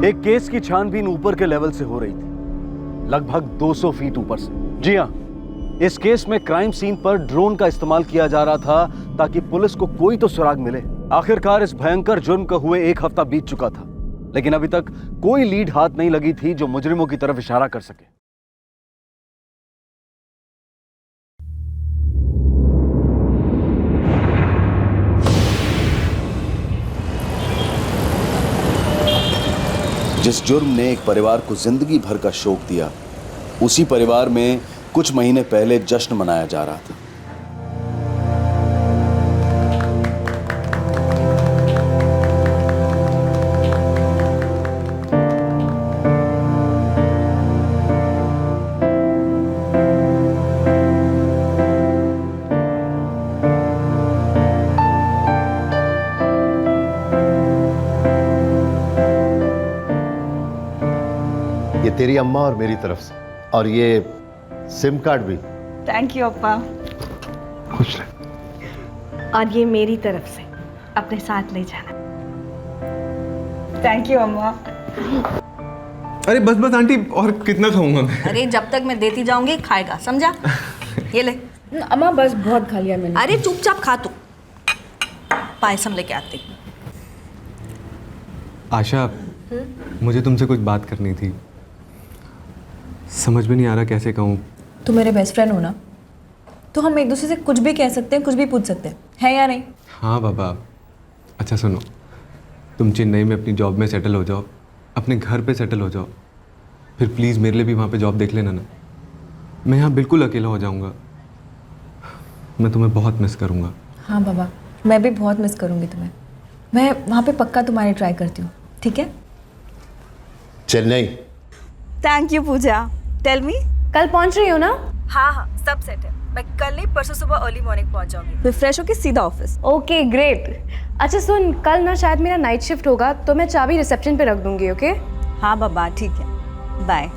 एक केस की छानबीन ऊपर के लेवल से हो रही थी, लगभग 200 फीट ऊपर से। जी हाँ, इस केस में क्राइम सीन पर ड्रोन का इस्तेमाल किया जा रहा था ताकि पुलिस को कोई तो सुराग मिले। आखिरकार इस भयंकर जुर्म को हुए 1 हफ्ता बीत चुका था, लेकिन अभी तक कोई लीड हाथ नहीं लगी थी जो मुजरिमों की तरफ इशारा कर सके। जिस जुर्म ने एक परिवार को जिंदगी भर का शोक दिया, उसी परिवार में कुछ महीने पहले जश्न मनाया जा रहा था। ये तेरी अम्मा और मेरी तरफ से, और ये सिम कार्ड भी। थैंक यू अप्पा। खुश रह। और ये मेरी तरफ से, अपने साथ ले जाना। थैंक यू अम्मा। अरे बस बस आंटी, और कितना खाऊंगा मैं? अरे जब तक मैं देती जाऊंगी खाएगा, समझा? ये ले। अम्मा बस बहुत खा लिया मैंने। अरे चुपचाप खा तू। पायसम लेके आती। आशा, मुझे तुमसे कुछ बात करनी थी। समझ में नहीं आ रहा कैसे कहूँ। तुम मेरे बेस्ट फ्रेंड हो ना, तो हम एक दूसरे से कुछ भी कह सकते हैं, कुछ भी पूछ सकते हैं, है या नहीं? हाँ बाबा। अच्छा सुनो, तुम चेन्नई में अपनी जॉब में सेटल हो जाओ, अपने घर पे सेटल हो जाओ, फिर प्लीज़ मेरे लिए भी वहाँ पे जॉब देख लेना ना। मैं यहाँ बिल्कुल अकेला हो जाऊँगा। मैं तुम्हें बहुत मिस करूँगा। हाँ बाबा, मैं भी बहुत मिस करूँगी तुम्हें। मैं वहाँ पे पक्का तुम्हारी ट्राई करती हूँ, ठीक है? Chennai. Thank you Pooja. Tell me, कल पहुँच रही हो ना? हाँ हाँ सब सेट है। मैं कल नहीं परसों सुबह अर्ली मॉर्निंग पहुंच जाऊंगी, फिर फ्रेश होके सीधा ऑफिस। Okay great. अच्छा सुन, कल ना शायद मेरा नाइट शिफ्ट होगा, तो मैं चाबी रिसेप्शन पे रख दूंगी, ओके? हाँ बाबा ठीक है, बाय।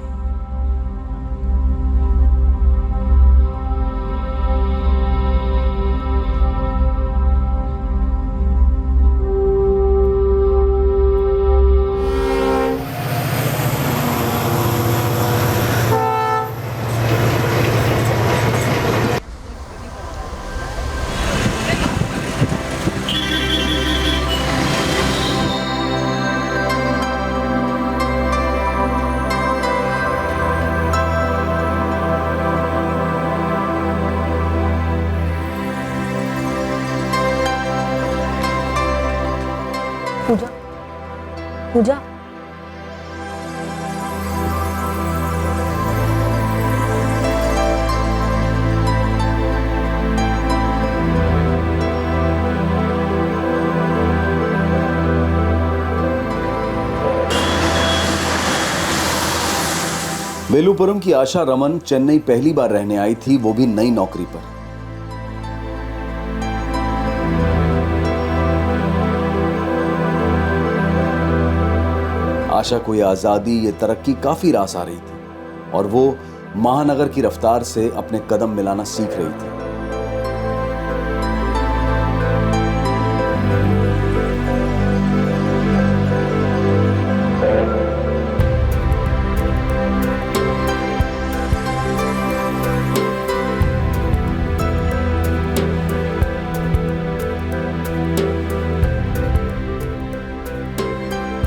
पूजा, पूजा, वेलुपुरम की आशा रमन चेन्नई पहली बार रहने आई थी, वो भी नई नौकरी पर। आशा को ये आजादी, ये तरक्की काफी रास आ रही थी और वो महानगर की रफ्तार से अपने कदम मिलाना सीख रही थी।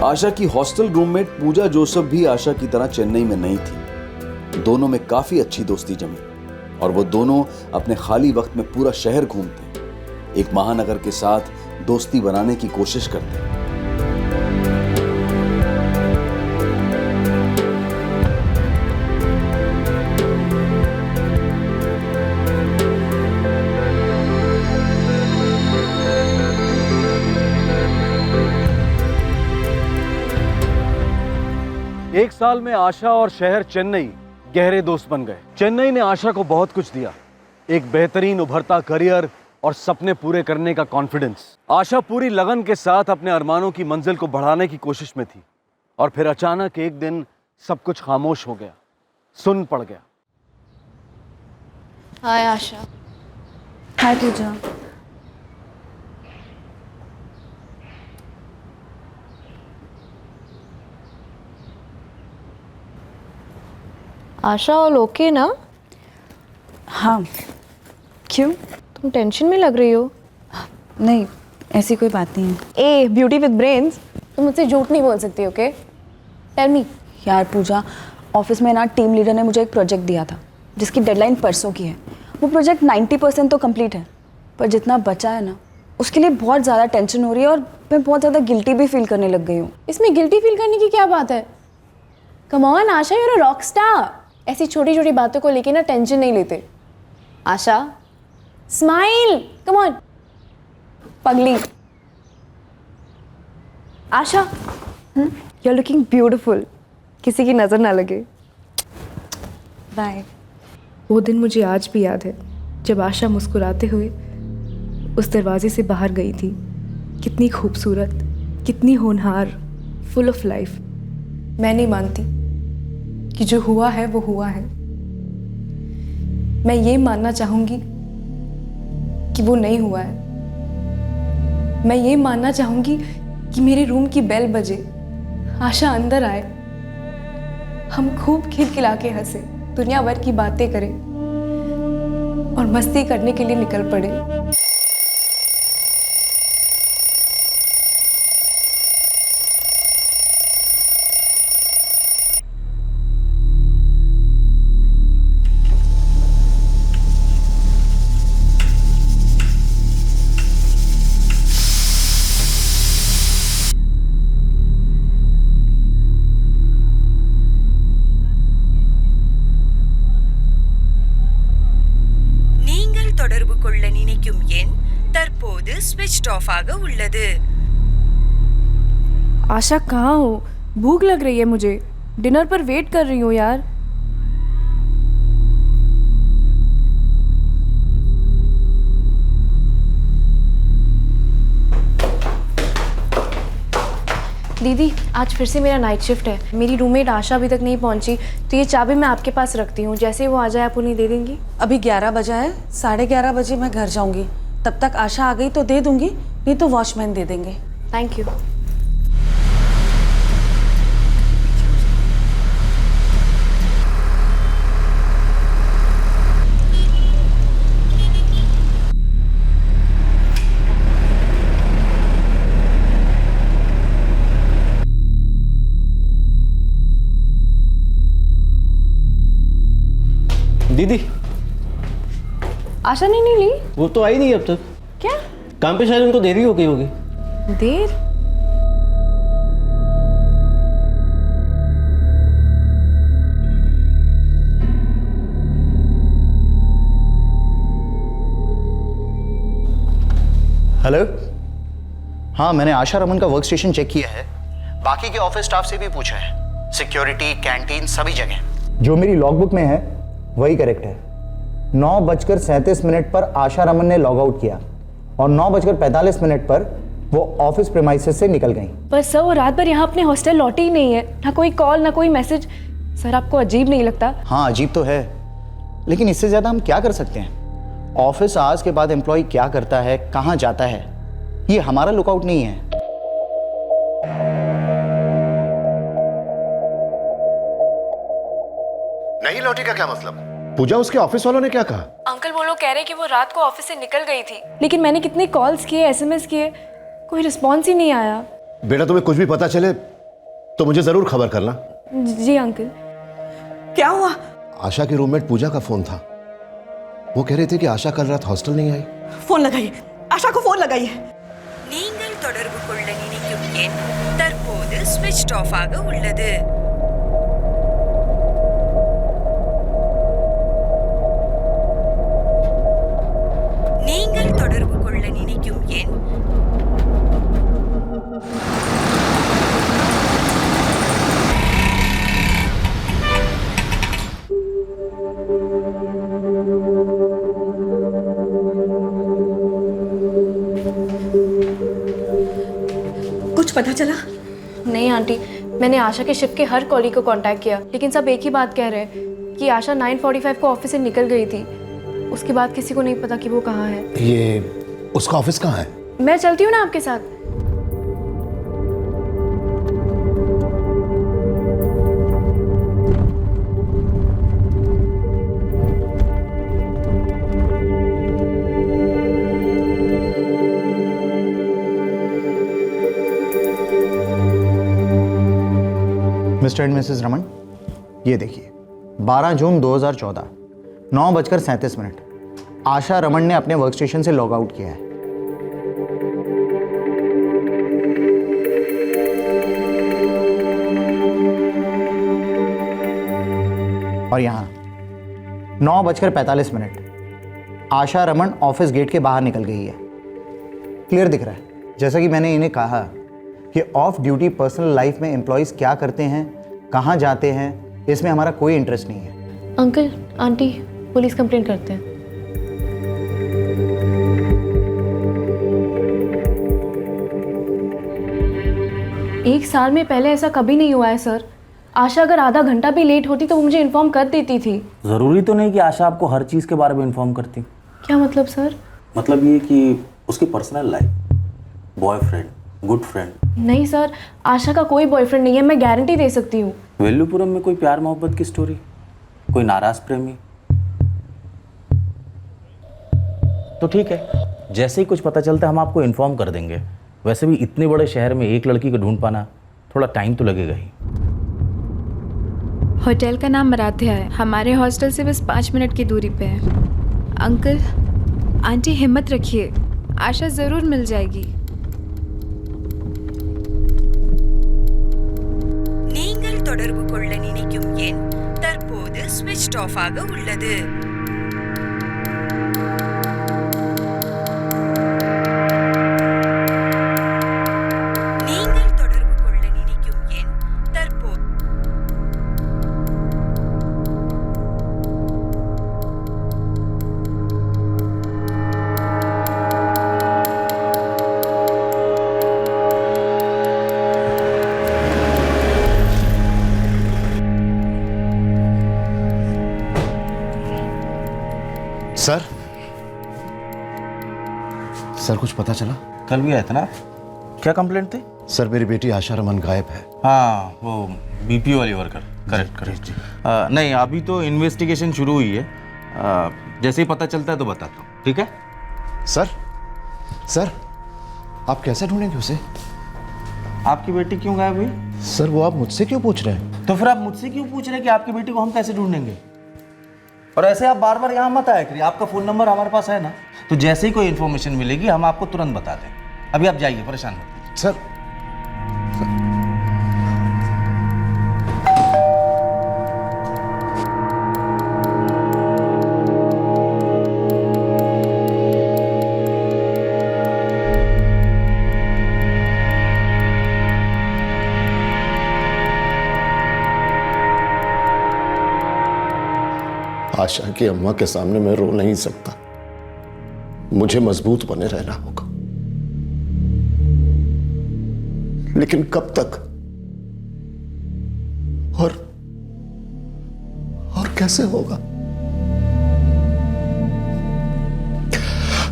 आशा की हॉस्टल रूममेट पूजा जोसेफ भी आशा की तरह चेन्नई में नहीं थी। दोनों में काफी अच्छी दोस्ती जमी और वो दोनों अपने खाली वक्त में पूरा शहर घूमते, एक महानगर के साथ दोस्ती बनाने की कोशिश करते। एक साल में आशा और शहर चेन्नई गहरे दोस्त बन गए। चेन्नई ने आशा को बहुत कुछ दिया, एक बेहतरीन उभरता करियर और सपने पूरे करने का कॉन्फिडेंस। आशा पूरी लगन के साथ अपने अरमानों की मंजिल को बढ़ाने की कोशिश में थी और फिर अचानक एक दिन सब कुछ खामोश हो गया, सुन पड़ गया। हाय आशा। हाय पूजा। आशा ऑल ओके ना? हाँ। क्यों? तुम टेंशन में लग रही हो। नहीं, ऐसी कोई बात नहीं है। ए ब्यूटी विद ब्रेन्स, तुम मुझसे झूठ नहीं बोल सकती, ओके? Tell me. यार पूजा, ऑफिस में ना टीम लीडर ने मुझे एक प्रोजेक्ट दिया था जिसकी डेडलाइन परसों की है। वो प्रोजेक्ट 90% तो कंप्लीट है, पर जितना बचा है ना उसके लिए बहुत ज़्यादा टेंशन हो रही है और मैं बहुत ज़्यादा गिल्टी भी फील करने लग गई हूँ। इसमें गिल्टी फील करने की क्या बात है? Come on Asha, you are a rock star. ऐसी छोटी छोटी बातों को लेके ना टेंशन नहीं लेते। आशा स्माइल, कम ऑन पगली। आशा यू आर लुकिंग ब्यूटिफुल, किसी की नज़र ना लगे। बाय। वो दिन मुझे आज भी याद है जब आशा मुस्कुराते हुए उस दरवाजे से बाहर गई थी। कितनी खूबसूरत, कितनी होनहार, फुल ऑफ लाइफ। मैं नहीं मानती कि जो हुआ है वो हुआ है। मैं ये मानना चाहूँगी कि वो नहीं हुआ है। मैं ये मानना चाहूँगी कि मेरे रूम की बेल बजे, आशा अंदर आए, हम खूब खिलखिला के हंसे, दुनिया भर की बातें करें और मस्ती करने के लिए निकल पड़े। தொடர்பு கொள்ள நினைக்கும் எண் தற்போது ஸ்விட்ச்ட் ஆஃப் ஆக உள்ளது। आशा कहाँ हो? भूख लग रही है मुझे, डिनर पर वेट कर रही हूँ यार। दीदी आज फिर से मेरा नाइट शिफ्ट है। मेरी रूममेट आशा अभी तक नहीं पहुंची, तो ये चाबी मैं आपके पास रखती हूँ। जैसे ही वो आ जाए आप उन्हें दे देंगी। अभी 11 बजा है, 11:30 बजे मैं घर जाऊंगी। तब तक आशा आ गई तो दे दूंगी, नहीं तो वॉचमैन दे देंगे। Thank you. दीदी आशा ने नहीं ली? वो तो आई नहीं अब तक। क्या? काम पे शायद उनको देरी हो गई होगी। देर? हेलो। हाँ, मैंने आशा रमन का वर्क स्टेशन चेक किया है, बाकी के ऑफिस स्टाफ से भी पूछा है। सिक्योरिटी, कैंटीन, सभी जगह जो मेरी लॉगबुक में है वही करेक्ट है। 9:37 पर आशा रमन ने लॉग आउट किया और 9:45 पर वो ऑफिस प्रेमाइसेस से निकल गई। पर सर वो रात भर यहाँ अपने हॉस्टल लौटी ही नहीं है, ना कोई कॉल ना कोई मैसेज। सर आपको अजीब नहीं लगता? हाँ अजीब तो है, लेकिन इससे ज्यादा हम क्या कर सकते हैं? ऑफिस आवर्स के बाद एम्प्लॉय क्या करता है, कहाँ जाता है, ये हमारा लुकआउट नहीं है। नहीं लौटी का क्या मतलब? पूजा, उसके ऑफिस वालों ने क्या कहा? अंकल वो लोग कह रहे हैं कि वो रात को ऑफिस से निकल गई थी, लेकिन मैंने कितने कॉल्स किए, एसएमएस किए, कोई रिस्पॉन्स ही नहीं आया। बेटा तुम्हें कुछ भी पता चले तो मुझे जरूर खबर करना। जी अंकल। क्या हुआ? आशा की रूममेट पूजा का फोन था। वो कह रहे थे कि आशा कल रात हॉस्टल नहीं आई। फोन लगाइए, आशा को फोन लगाइए। நீங்கள் தொடர்பு கொள்ள நினைக்கும் எண் தற்போது ஸ்விட்ச்ட் ஆஃப் ஆக உள்ளது। நீங்கள் தொடர்பு கொள்ள நினைக்கும் எண் कुछ पता चला? नहीं आंटी, मैंने आशा के शिफ्ट के हर कॉलीग को कांटेक्ट किया, लेकिन सब एक ही बात कह रहे हैं कि आशा 9:45 को ऑफिस से निकल गई थी। उसके बाद किसी को नहीं पता कि वो कहाँ है। ये उसका ऑफिस कहाँ है? मैं चलती हूँ ना आपके साथ। मिस्टर एंड मिसेस रमन, ये देखिए 12 जून 2014 9:37 आशा रमन ने अपने वर्क स्टेशन से लॉग आउट किया है। और यहां 9:45 आशा रमन ऑफिस गेट के बाहर निकल गई है। क्लियर दिख रहा है। जैसा कि मैंने इन्हें कहा कि ऑफ ड्यूटी पर्सनल लाइफ में एम्प्लॉयज़ क्या करते हैं, कहाँ जाते हैं, इसमें हमारा कोई इंटरेस्ट नहीं है। अंकल आंटी पुलिस कंप्लेंट करते हैं। एक साल में पहले ऐसा कभी नहीं हुआ है सर। आशा अगर आधा घंटा भी लेट होती तो वो मुझे इन्फॉर्म कर देती थी। ज़रूरी तो नहीं कि आशा आपको हर चीज़ के बारे में इन्फॉर्म करती। क्या मतलब सर? मतलब ये कि उसकी personal life, boyfriend, good friend. नहीं सर, आशा का कोई बॉयफ्रेंड नहीं है, मैं गारंटी दे सकती हूँ। वेल्लूपुरम में कोई प्यार मोहब्बत की स्टोरी, कोई नाराज प्रेमी? तो ठीक है, जैसे ही कुछ पता चलता है हम आपको इन्फॉर्म कर देंगे। वैसे भी इतने बड़े शहर में एक लड़की को ढूंढ पाना थोड़ा टाइम तो लगेगा ही। होटल का नाम मराठिया है, हमारे हॉस्टल से बस 5 मिनट की दूरी पे है। अंकल आंटी हिम्मत रखिए, आशा ज़रूर मिल जाएगी। நீங்கள் தொடர்பு கொள்ள நினைக்கும் எண் தற்போது ஸ்விட்ச் ஆஃப் ஆக உள்ளது. நீங்கள் தொடர்பு கொள்ள நினைக்கும் எண் தற்போது सर, सर कुछ पता चला? कल भी आया था ना? क्या कंप्लेंट थी? सर मेरी बेटी आशा रमन गायब है। हाँ, वो बीपीओ वाली वर्कर। Correct correct. नहीं, अभी तो इन्वेस्टिगेशन शुरू हुई है। जैसे ही पता चलता है तो बताता हूँ, ठीक है? सर, सर आप कैसे ढूंढेंगे उसे? आपकी बेटी क्यों गायब हुई? सर वो आप मुझसे क्यों पूछ रहे हैं? तो फिर आप मुझसे क्यों पूछ रहे हैं कि आपकी बेटी को हम कैसे ढूंढेंगे? और ऐसे आप बार बार यहाँ मत आया करिए। आपका फ़ोन नंबर हमारे पास है ना, तो जैसे ही कोई इन्फॉर्मेशन मिलेगी हम आपको तुरंत बता दें। अभी आप जाइए, परेशान मत। सर, आशा की अम्मा के सामने मैं रो नहीं सकता। मुझे मजबूत बने रहना होगा। लेकिन कब तक और कैसे होगा?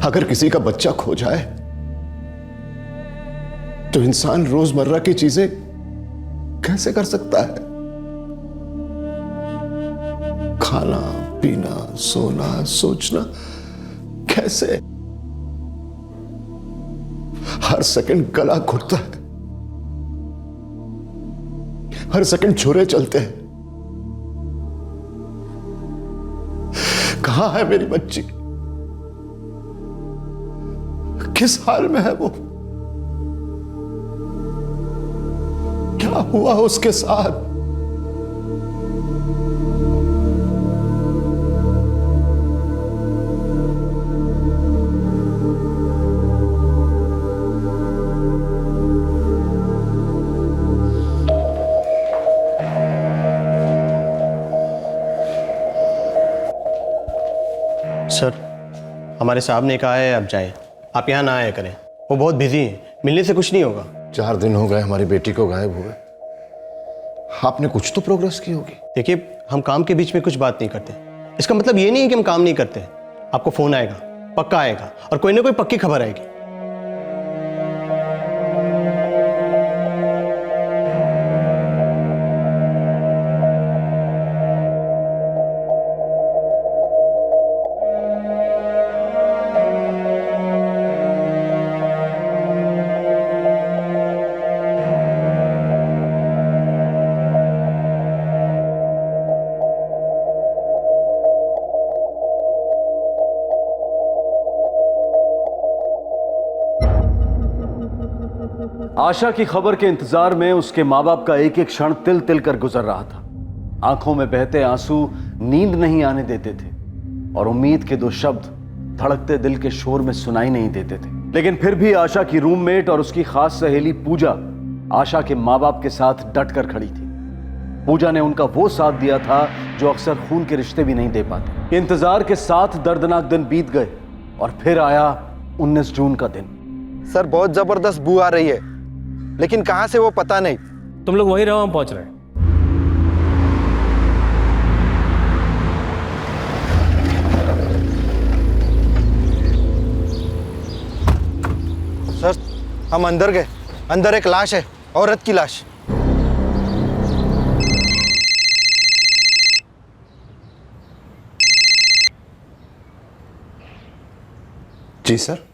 अगर किसी का बच्चा खो जाए तो इंसान रोजमर्रा की चीजें कैसे कर सकता है? खाना, पीना, सोना, सोचना कैसे? हर सेकंड गला घुटता है, हर सेकंड छुरे चलते हैं। कहां है मेरी बच्ची? किस हाल में है वो? क्या हुआ उसके साथ? सर, हमारे साहब ने कहा है अब जाएं। आप यहाँ ना आया करें, वो बहुत बिजी हैं, मिलने से कुछ नहीं होगा। 4 दिन हो गए हमारी बेटी को गायब हुए। आपने कुछ तो प्रोग्रेस की होगी। देखिए, हम काम के बीच में कुछ बात नहीं करते। इसका मतलब ये नहीं है कि हम काम नहीं करते। आपको फोन आएगा, पक्का आएगा, और कोई ना कोई पक्की खबर आएगी। आशा की खबर के इंतजार में उसके माँ बाप का एक एक क्षण तिल तिल कर गुजर रहा था। आंखों में बहते आंसू नींद नहीं आने देते थे और उम्मीद के दो शब्द धड़कते दिल के शोर में सुनाई नहीं देते थे। लेकिन फिर भी आशा की रूममेट और उसकी खास सहेली पूजा आशा के माँ बाप के साथ डट कर खड़ी थी। पूजा ने उनका वो साथ दिया था जो अक्सर खून के रिश्ते भी नहीं दे पाते। इंतजार के साथ दर्दनाक दिन बीत गए और फिर आया 19 जून का दिन। सर बहुत जबरदस्त बू आ रही है, लेकिन कहां से वो पता नहीं। तुम लोग वहीं रहो, हम पहुंच रहे हैं। सर हम अंदर गए, अंदर एक लाश है, औरत की लाश। जी सर।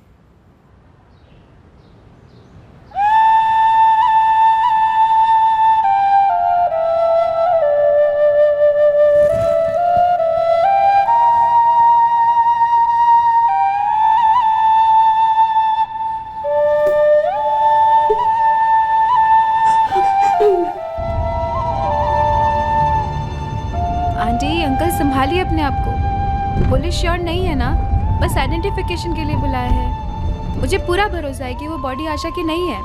आंटी अंकल संभालिए अपने आप को। पुलिस श्योर नहीं है ना, बस आइडेंटिफिकेशन के लिए बुलाया है। मुझे पूरा भरोसा है कि वो बॉडी आशा की नहीं है।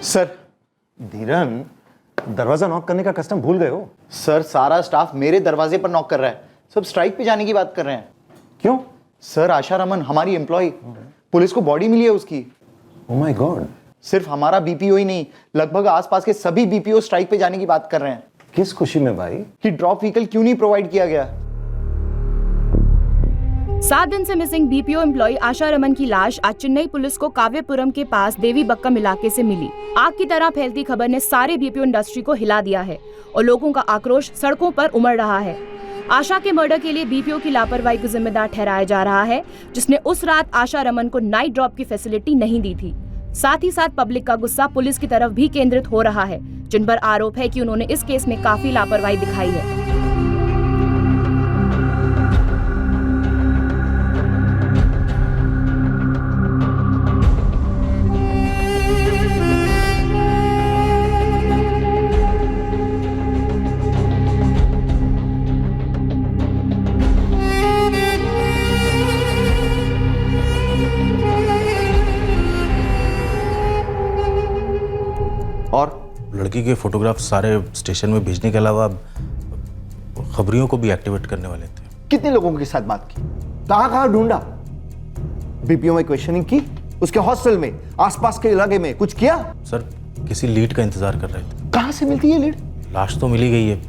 सर धीरन, दरवाजा नॉक करने का कस्टम भूल गए हो? सर सारा स्टाफ मेरे दरवाजे पर नॉक कर रहा है। सब स्ट्राइक पे जाने की बात कर रहे हैं। क्यों? सर आशा रमन हमारी एम्प्लॉय, पुलिस को बॉडी मिली है उसकी। Oh my God. सिर्फ हमारा बीपीओ ही नहीं, लगभग आसपास के सभी बीपीओ स्ट्राइक पे जाने की बात कर रहे हैं। किस खुशी में भाई? कि ड्रॉप व्हीकल क्यों नहीं प्रोवाइड किया गया। 7 दिन से मिसिंग बीपीओ एम्प्लॉय आशा रमन की लाश आज चेन्नई पुलिस को काव्यपुरम के पास देवी बक्कम इलाके से मिली। आग की तरह फैलती खबर ने सारे बीपीओ इंडस्ट्री को हिला दिया है और लोगों का आक्रोश सड़कों पर उमड़ रहा है। आशा के मर्डर के लिए बीपीओ की लापरवाही को जिम्मेदार ठहराया जा रहा है, जिसने उस रात आशा रमन को नाइट ड्रॉप की फैसिलिटी नहीं दी थी। साथ ही साथ पब्लिक का गुस्सा पुलिस की तरफ भी केंद्रित हो रहा है, जिन पर आरोप है कि उन्होंने इस केस में काफी लापरवाही दिखाई है। और लड़की के फोटोग्राफ सारे स्टेशन में भेजने के अलावा खबरियों को भी एक्टिवेट करने वाले थे। कितने लोगों के साथ बात की, कहां कहां ढूंढा, बीपीओ में क्वेश्चनिंग की, उसके हॉस्टल में, आसपास के इलाके में कुछ किया? सर किसी लीड का इंतजार कर रहे थे। कहां से मिलती है लीड? लाश तो मिली गई है,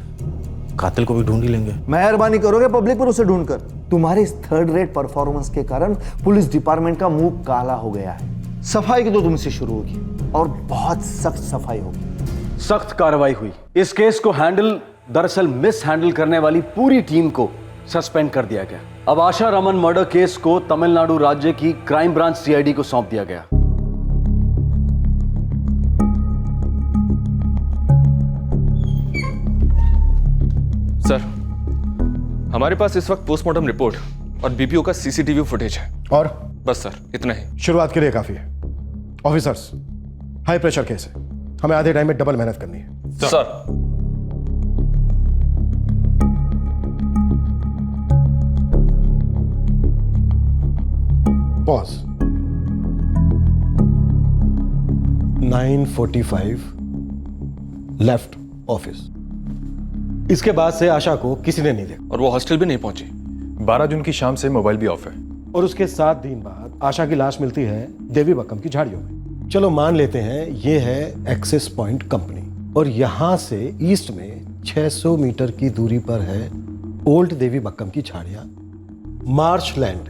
कातिल को भी ढूंढ ही लेंगे। मेहरबानी करोगे पब्लिक पर उसे ढूंढकर? तुम्हारे इस थर्ड रेट परफॉर्मेंस के कारण पुलिस डिपार्टमेंट का मुंह काला हो गया है। सफाई की तो तुमसे शुरू होगी और बहुत सख्त सफाई होगी। सख्त कार्रवाई हुई। इस केस को दरअसल मिस हैंडल करने वाली पूरी टीम को सस्पेंड कर दिया गया। अब आशा रमन मर्डर केस को तमिलनाडु राज्य की क्राइम ब्रांच सीआईडी को सौंप दिया गया। सर हमारे पास इस वक्त पोस्टमार्टम रिपोर्ट और बीपीओ का सीसीटीवी फुटेज है। और बस सर इतना ही। शुरुआत के लिए काफी है। ऑफिसर्स, हाई प्रेशर केस है, हमें आधे टाइम में डबल मेहनत करनी है। Sir pause. 9:45 left office. इसके बाद से आशा को किसी ने नहीं देखा और वो हॉस्टल भी नहीं पहुंची। 12 जून की शाम से मोबाइल भी ऑफ है। और उसके 7 दिन बाद आशा की लाश मिलती है देवी बक्कम की झाड़ियों में। चलो मान लेते हैं ये है एक्सेस पॉइंट कंपनी और यहां से ईस्ट में 600 मीटर की दूरी पर है ओल्ड देवी बक्कम की झाड़ियां, मार्श लैंड।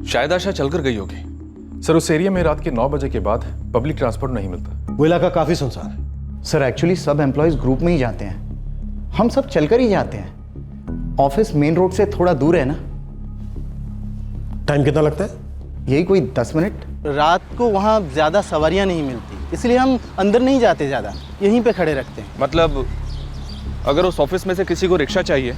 शायद आशा चलकर गई होगी। सर उस एरिया में रात के 9 बजे के बाद पब्लिक ट्रांसपोर्ट नहीं मिलता। वो इलाका काफी सुनसान है। सर एक्चुअली सब एम्प्लॉयज ग्रुप में ही जाते हैं, हम सब चलकर ही जाते हैं। ऑफिस मेन रोड से थोड़ा दूर है ना। टाइम कितना लगता है? यही कोई 10 मिनट। रात को वहाँ ज्यादा सवारियाँ नहीं मिलती, इसलिए हम अंदर नहीं जाते, ज्यादा यहीं पे खड़े रखते हैं। मतलब अगर उस ऑफिस में से किसी को रिक्शा चाहिए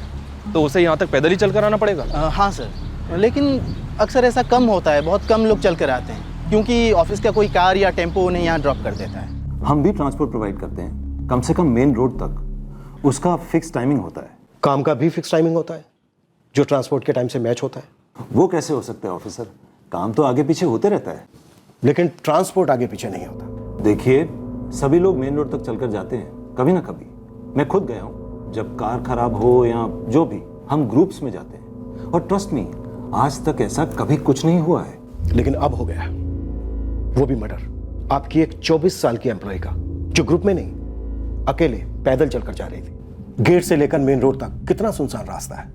तो उसे यहाँ तक पैदल ही चलकर आना पड़ेगा? हाँ सर, लेकिन अक्सर ऐसा कम होता है, बहुत कम लोग चल कर आते हैं क्योंकि ऑफिस का कोई कार या टेम्पो उन्हें यहाँ ड्रॉप कर देता है। हम भी ट्रांसपोर्ट प्रोवाइड करते हैं, कम से कम मेन रोड तक। उसका फिक्स टाइमिंग होता है। काम का भी फिक्स टाइमिंग होता है जो ट्रांसपोर्ट के टाइम से मैच होता है। वो कैसे हो सकता है ऑफिसर? काम तो आगे पीछे होते रहता है, लेकिन ट्रांसपोर्ट आगे पीछे नहीं होता। देखिए, सभी लोग मेन रोड तक चलकर जाते हैं, कभी ना कभी। मैं खुद गया हूँ, जब कार खराब हो या जो भी, हम ग्रुप्स में जाते हैं। और ट्रस्ट मी, आज तक ऐसा कभी कुछ नहीं हुआ है। लेकिन अब हो गया, वो भी मर्डर। आपकी एक 24 साल की एम्प्लॉय का, जो ग्रुप में नहीं, अकेले पैदल चलकर जा रही थी। गेट से लेकर मेन रोड तक कितना सुनसान रास्ता है,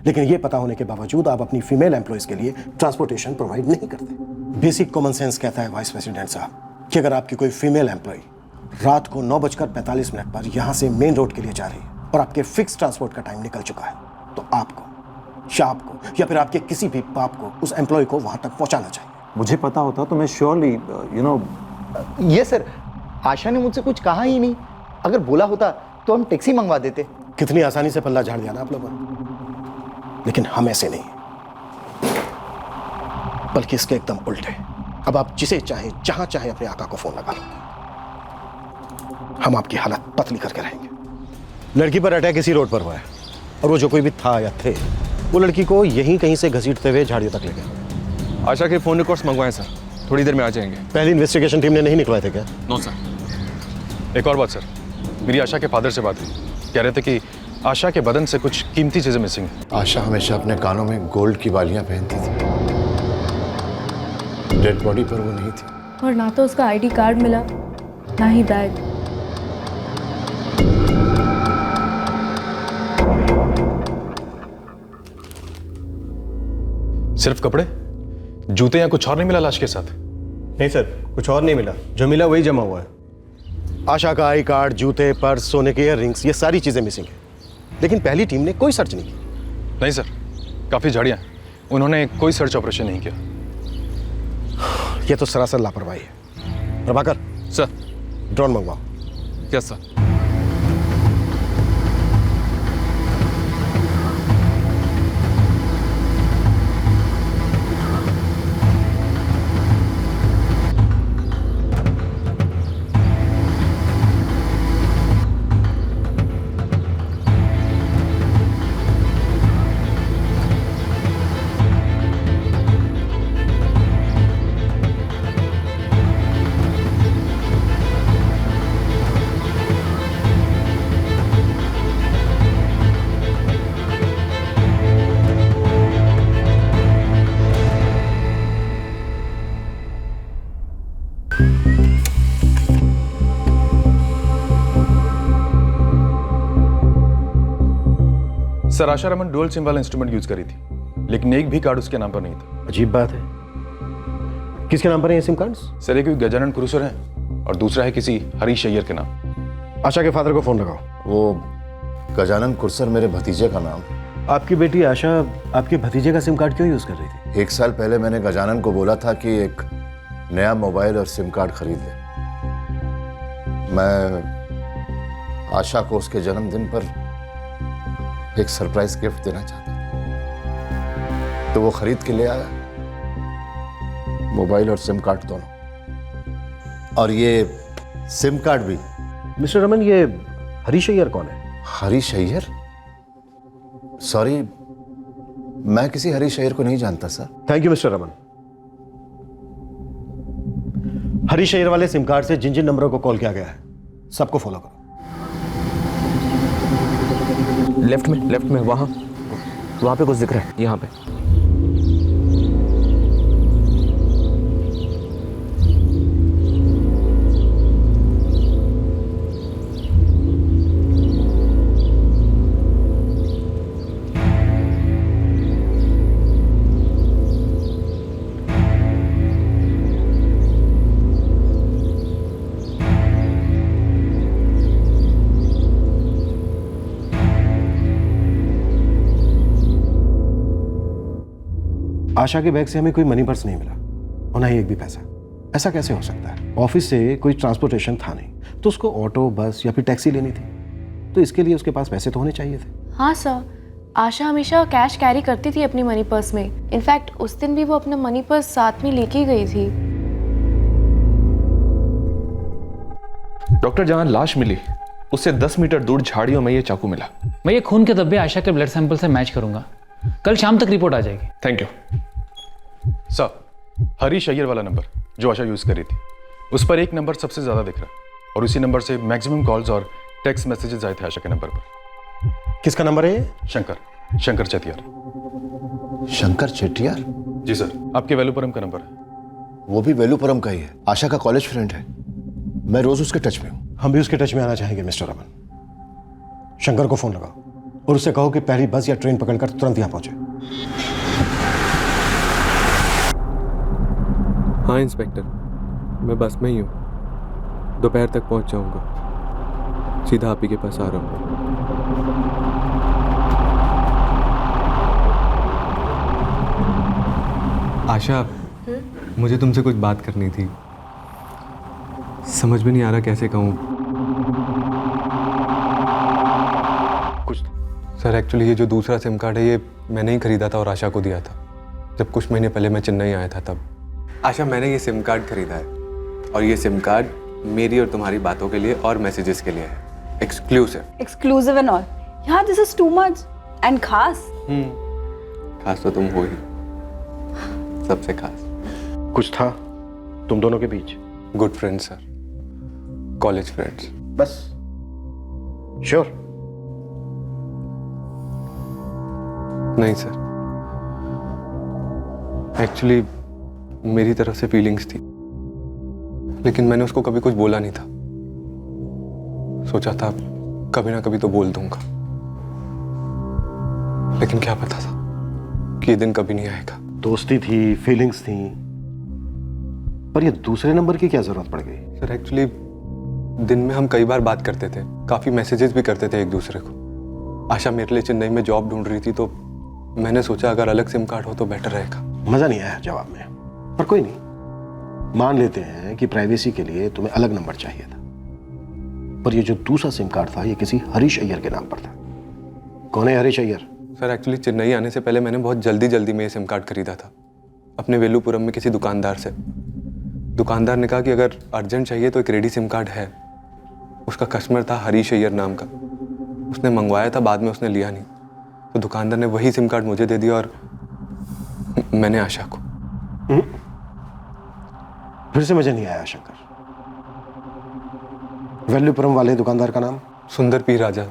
लेकिन ये पता होने के बावजूद आप अपनी फीमेल एम्प्लॉयज के लिए ट्रांसपोर्टेशन प्रोवाइड नहीं करते। बेसिक कॉमन सेंस कहता है वाइस प्रेसिडेंट साहब कि अगर आपकी कोई फीमेल एम्प्लॉय रात को 9:45 पर यहां से मेन रोड के लिए जा रही है और आपके फिक्स ट्रांसपोर्ट का टाइम निकल चुका है, तो आपको, शाप को या फिर आपके किसी भी पाप को उस एम्प्लॉय को वहां तक पहुंचाना चाहिए। मुझे पता होता तो मैं श्योरली ये सर, आशा ने मुझसे कुछ कहा ही नहीं। अगर बोला होता तो हम टैक्सी मंगवा देते। कितनी आसानी से पल्ला झाड़ दिया ना आप लोगों ने, लेकिन हम ऐसे नहीं, बल्कि इसके एकदम उल्टे। अब आप जिसे चाहे, जहां चाहे अपने आका को फोन लगा लो, हम आपकी हालत पतली करके रहेंगे। लड़की पर अटैक इसी रोड पर हुआ है और वो जो कोई भी था या थे, वो लड़की को यहीं कहीं से घसीटते हुए झाड़ियों तक ले गए। आशा के फोन रिकॉर्ड्स मंगवाएं सर, थोड़ी देर में आ जाएंगे। पहली इन्वेस्टिगेशन टीम ने नहीं निकलवाए थे क्या? No sir. एक और बात सर, मेरी आशा के फादर से बात हुई, कह रहे थे कि आशा के बदन से कुछ कीमती चीजें मिसिंग हैं। आशा हमेशा अपने कानों में गोल्ड की बालियां पहनती थी, डेड बॉडी पर वो नहीं थी। और ना तो उसका आईडी कार्ड मिला, ना ही बैग। सिर्फ कपड़े, जूते या कुछ और नहीं मिला लाश के साथ? नहीं सर, कुछ और नहीं मिला, जो मिला वही जमा हुआ है। आशा का आई कार्ड, जूते, पर्स, सोने के इयररिंग्स, ये सारी चीजें मिसिंग है, लेकिन पहली टीम ने कोई सर्च नहीं की। नहीं सर, काफी झाड़ियां, उन्होंने कोई सर्च ऑपरेशन नहीं किया। ये तो सरासर लापरवाही है। प्रभाकर सर, ड्रोन मंगवाओ। Yes sir. Sir, Asha Raman dual SIM वाला इंस्ट्रूमेंट यूज करी थी, लेकिन एक भी कार्ड उसके नाम पर नहीं था। अजीब बात है, किसके नाम पर है ये सिम कार्ड्स? सर, एक गजानन कुरुसर है और दूसरा है किसी हरीश अय्यर के नाम। आशा के फादर को फोन लगाओ। वो गजानन कुरसर मेरे भतीजे का नाम। आपकी बेटी आशा आपके भतीजे का सिम कार्ड क्यों यूज कर रही थी? 1 साल पहले मैंने गजानन को बोला था कि एक नया मोबाइल और सिम कार्ड खरीद ले। मैं आशा को उसके जन्मदिन पर एक सरप्राइज गिफ्ट देना चाहता था, तो वो खरीद के ले आया, मोबाइल और सिम कार्ड दोनों। और ये सिम कार्ड भी। मिस्टर रमन, ये हरीश अय्यर कौन है? हरीश अय्यर? सॉरी, मैं किसी हरीश अय्यर को नहीं जानता sir. Thank you mister Raman. Harish Iyer वाले सिम कार्ड से जिन जिन नंबरों को कॉल किया गया है, सबको फॉलो करो। लेफ्ट में वहाँ पे कुछ दिख रहा है, यहाँ पे। आशा के बैग से हमें कोई मनी पर्स नहीं मिला और ना ही एक भी पैसा। ऐसा कैसे हो सकता है? ऑफिस से कोई ट्रांसपोर्टेशन था नहीं, तो उसको ऑटो, बस या फिर टैक्सी लेनी थी, तो इसके लिए उसके पास पैसे तो होने चाहिए थे। हाँ सर, आशा हमेशा कैश कैरी करती थी अपनी मनी पर्स में। इनफैक्ट उस दिन भी वो अपना मनी पर्स साथ में लेके गई थी। डॉक्टर, जहां लाश मिली उससे 10 मीटर दूर झाड़ियों में ये चाकू मिला। मैं ये खून के धब्बे आशा के ब्लड सैंपल से मैच करूंगा। कल शाम तक रिपोर्ट आ जाएगी। Thank you sir. Harish Iyer वाला नंबर जो आशा यूज कर रही थी, उस पर एक नंबर सबसे ज्यादा दिख रहा है और उसी नंबर से मैक्सिमम कॉल्स और टेक्स्ट मैसेजेस आए थे आशा के नंबर पर। किसका नंबर है ये? शंकर चेटियार। शंकर चेटियार? जी सर, आपके वेलुपुरम का नंबर है। वो भी वेलुपुरम का ही है, आशा का कॉलेज फ्रेंड है। मैं रोज उसके टच में हूं। हम भी उसके टच में आना चाहेंगे मिस्टर रमन। शंकर को फोन लगाओ और उससे कहो कि पहली बस या ट्रेन पकड़कर तुरंत यहां पहुंचे। हाँ इंस्पेक्टर, मैं बस में ही हूँ। दोपहर तक पहुंच जाऊंगा। सीधा आप ही के पास आ रहा हूँ। आशा, मुझे तुमसे कुछ बात करनी थी। समझ में नहीं आ रहा कैसे कहूँ। कुछ सर, एक्चुअली ये जो दूसरा सिम कार्ड है ये मैंने ही खरीदा था और आशा को दिया था जब कुछ महीने पहले मैं चेन्नई आया था तब। आशा, मैंने ये सिम कार्ड खरीदा है और ये सिम कार्ड मेरी और तुम्हारी बातों के लिए और मैसेजेस के लिए है। Exclusive and all. यार this is too much. And खास खास तो तुम हो ही, सबसे खास। कुछ था तुम दोनों के बीच? Good friends sir, college friends. बस? श्योर? नहीं सर, एक्चुअली मेरी तरफ से फीलिंग्स थी लेकिन मैंने उसको कभी कुछ बोला नहीं था। सोचा था कभी ना कभी तो बोल दूंगा, लेकिन क्या पता था कि ये दिन कभी नहीं आएगा। दोस्ती थी, फीलिंग्स थी, पर ये दूसरे नंबर की क्या जरूरत पड़ गई? सर एक्चुअली दिन में हम कई बार बात करते थे, काफी मैसेजेस भी करते थे एक दूसरे को। आशा मेरे लिए चेन्नई में जॉब ढूंढ रही थी तो मैंने सोचा अगर अलग सिम कार्ड हो तो बेटर रहेगा। मजा नहीं आया जवाब में, पर कोई नहीं, मान लेते हैं कि प्राइवेसी के लिए तुम्हें अलग नंबर चाहिए था। पर ये जो दूसरा सिम कार्ड था ये किसी हरीश अय्यर के नाम पर था। कौन है हरीश अय्यर? सर एक्चुअली चेन्नई आने से पहले मैंने बहुत जल्दी में ये सिम कार्ड खरीदा था अपने वेलुपुरम में किसी दुकानदार से। दुकानदार ने कहा कि अगर अर्जेंट चाहिए तो एक रेडी सिम कार्ड है। उसका कस्टमर था हरीश अय्यर नाम का। उसने मंगवाया था, बाद में उसने लिया नहीं, तो दुकानदार ने वही सिम कार्ड मुझे दे दिया और मैंने आशा को। फिर से मुझे नहीं आया शंकर। वेलुपुरम वाले दुकानदार का नाम? सुंदर पी राजा।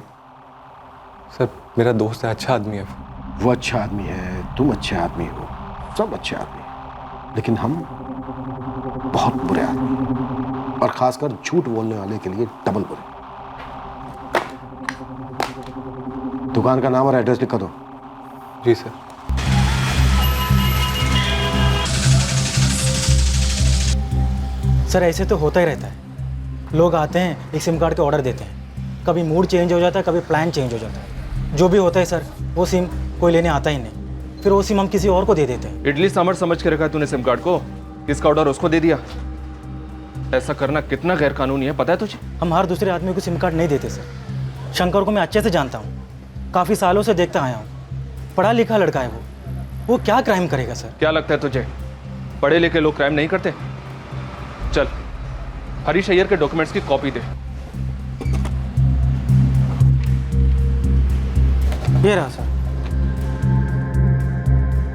सर मेरा दोस्त है, अच्छा आदमी है। वो अच्छा आदमी है, तुम अच्छे आदमी हो, सब अच्छे आदमी हैं, लेकिन हम बहुत बुरे आदमी, और खासकर झूठ बोलने वाले के लिए डबल बुरे। दुकान का नाम और एड्रेस लिखा दो। जी सर। सर ऐसे तो होता ही रहता है। लोग आते हैं, एक सिम कार्ड के ऑर्डर देते हैं, कभी मूड चेंज हो जाता है, कभी प्लान चेंज हो जाता है। जो भी होता है सर, वो सिम कोई लेने आता ही नहीं, फिर वो सिम हम किसी और को दे देते हैं। इडली सांभर समझ के रखा है तूने सिम कार्ड को, किसका ऑर्डर उसको दे दिया। ऐसा करना कितना गैर कानूनी है पता है तुझे? हम हर दूसरे आदमी को सिम कार्ड नहीं देते सर। शंकर को मैं अच्छे से जानता हूँ, काफ़ी सालों से देखता आया हूँ, पढ़ा लिखा लड़का है वो क्या क्राइम करेगा सर? क्या लगता है तुझे पढ़े लिखे लोग क्राइम नहीं करते? चल हरीश अय्यर के डॉक्यूमेंट्स की कॉपी दे। ये रहा सर।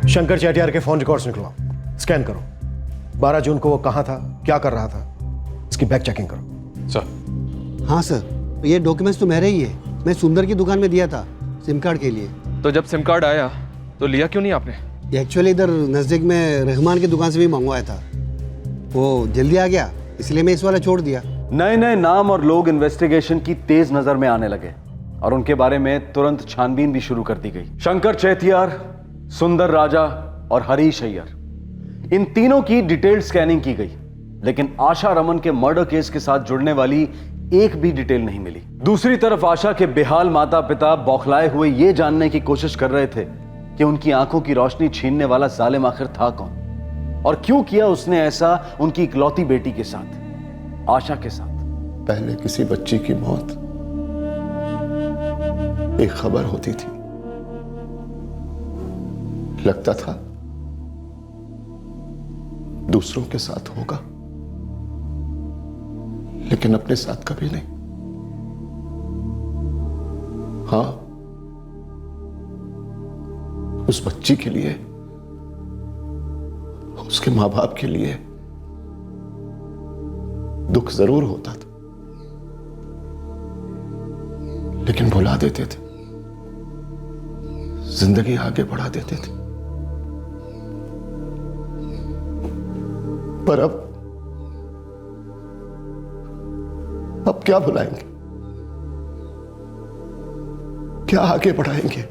शंकर चेटियार के फोन रिकॉर्ड्स निकलवाओ, स्कैन करो। 12 जून को वो कहाँ था, क्या कर रहा था, इसकी बैक चेकिंग करो। सर। हाँ सर, ये डॉक्यूमेंट्स तो मेरे ही है। मैं सुंदर की दुकान में दिया था सिम कार्ड के लिए। तो जब सिम कार्ड आया तो लिया क्यों नहीं आपने? एक्चुअली इधर नज़दीक में रहमान की दुकान से भी मंगवाया था, वो जल्दी आ गया इसलिए मैं इस वाला छोड़ दिया। नए नए नाम और लोग इन्वेस्टिगेशन की तेज नजर में आने लगे और उनके बारे में तुरंत छानबीन भी शुरू कर दी गई। शंकर चेतियार, सुंदर राजा और हरीश अय्यर, इन तीनों की डिटेल्ड स्कैनिंग की गई, लेकिन आशा रमन के मर्डर केस के साथ जुड़ने वाली एक भी डिटेल नहीं मिली। दूसरी तरफ आशा के बेहाल माता पिता बौखलाए हुए ये जानने की कोशिश कर रहे थे कि उनकी आंखों की रोशनी छीनने वाला जालिम आखिर था कौन और क्यों किया उसने ऐसा उनकी इकलौती बेटी के साथ, आशा के साथ। पहले किसी बच्ची की मौत एक खबर होती थी, लगता था दूसरों के साथ होगा, लेकिन अपने साथ कभी नहीं। हाँ, उस बच्ची के लिए, उसके मां बाप के लिए दुख जरूर होता था, लेकिन भुला देते थे, जिंदगी आगे बढ़ा देते थे। पर अब क्या भुलाएंगे, क्या आगे बढ़ाएंगे?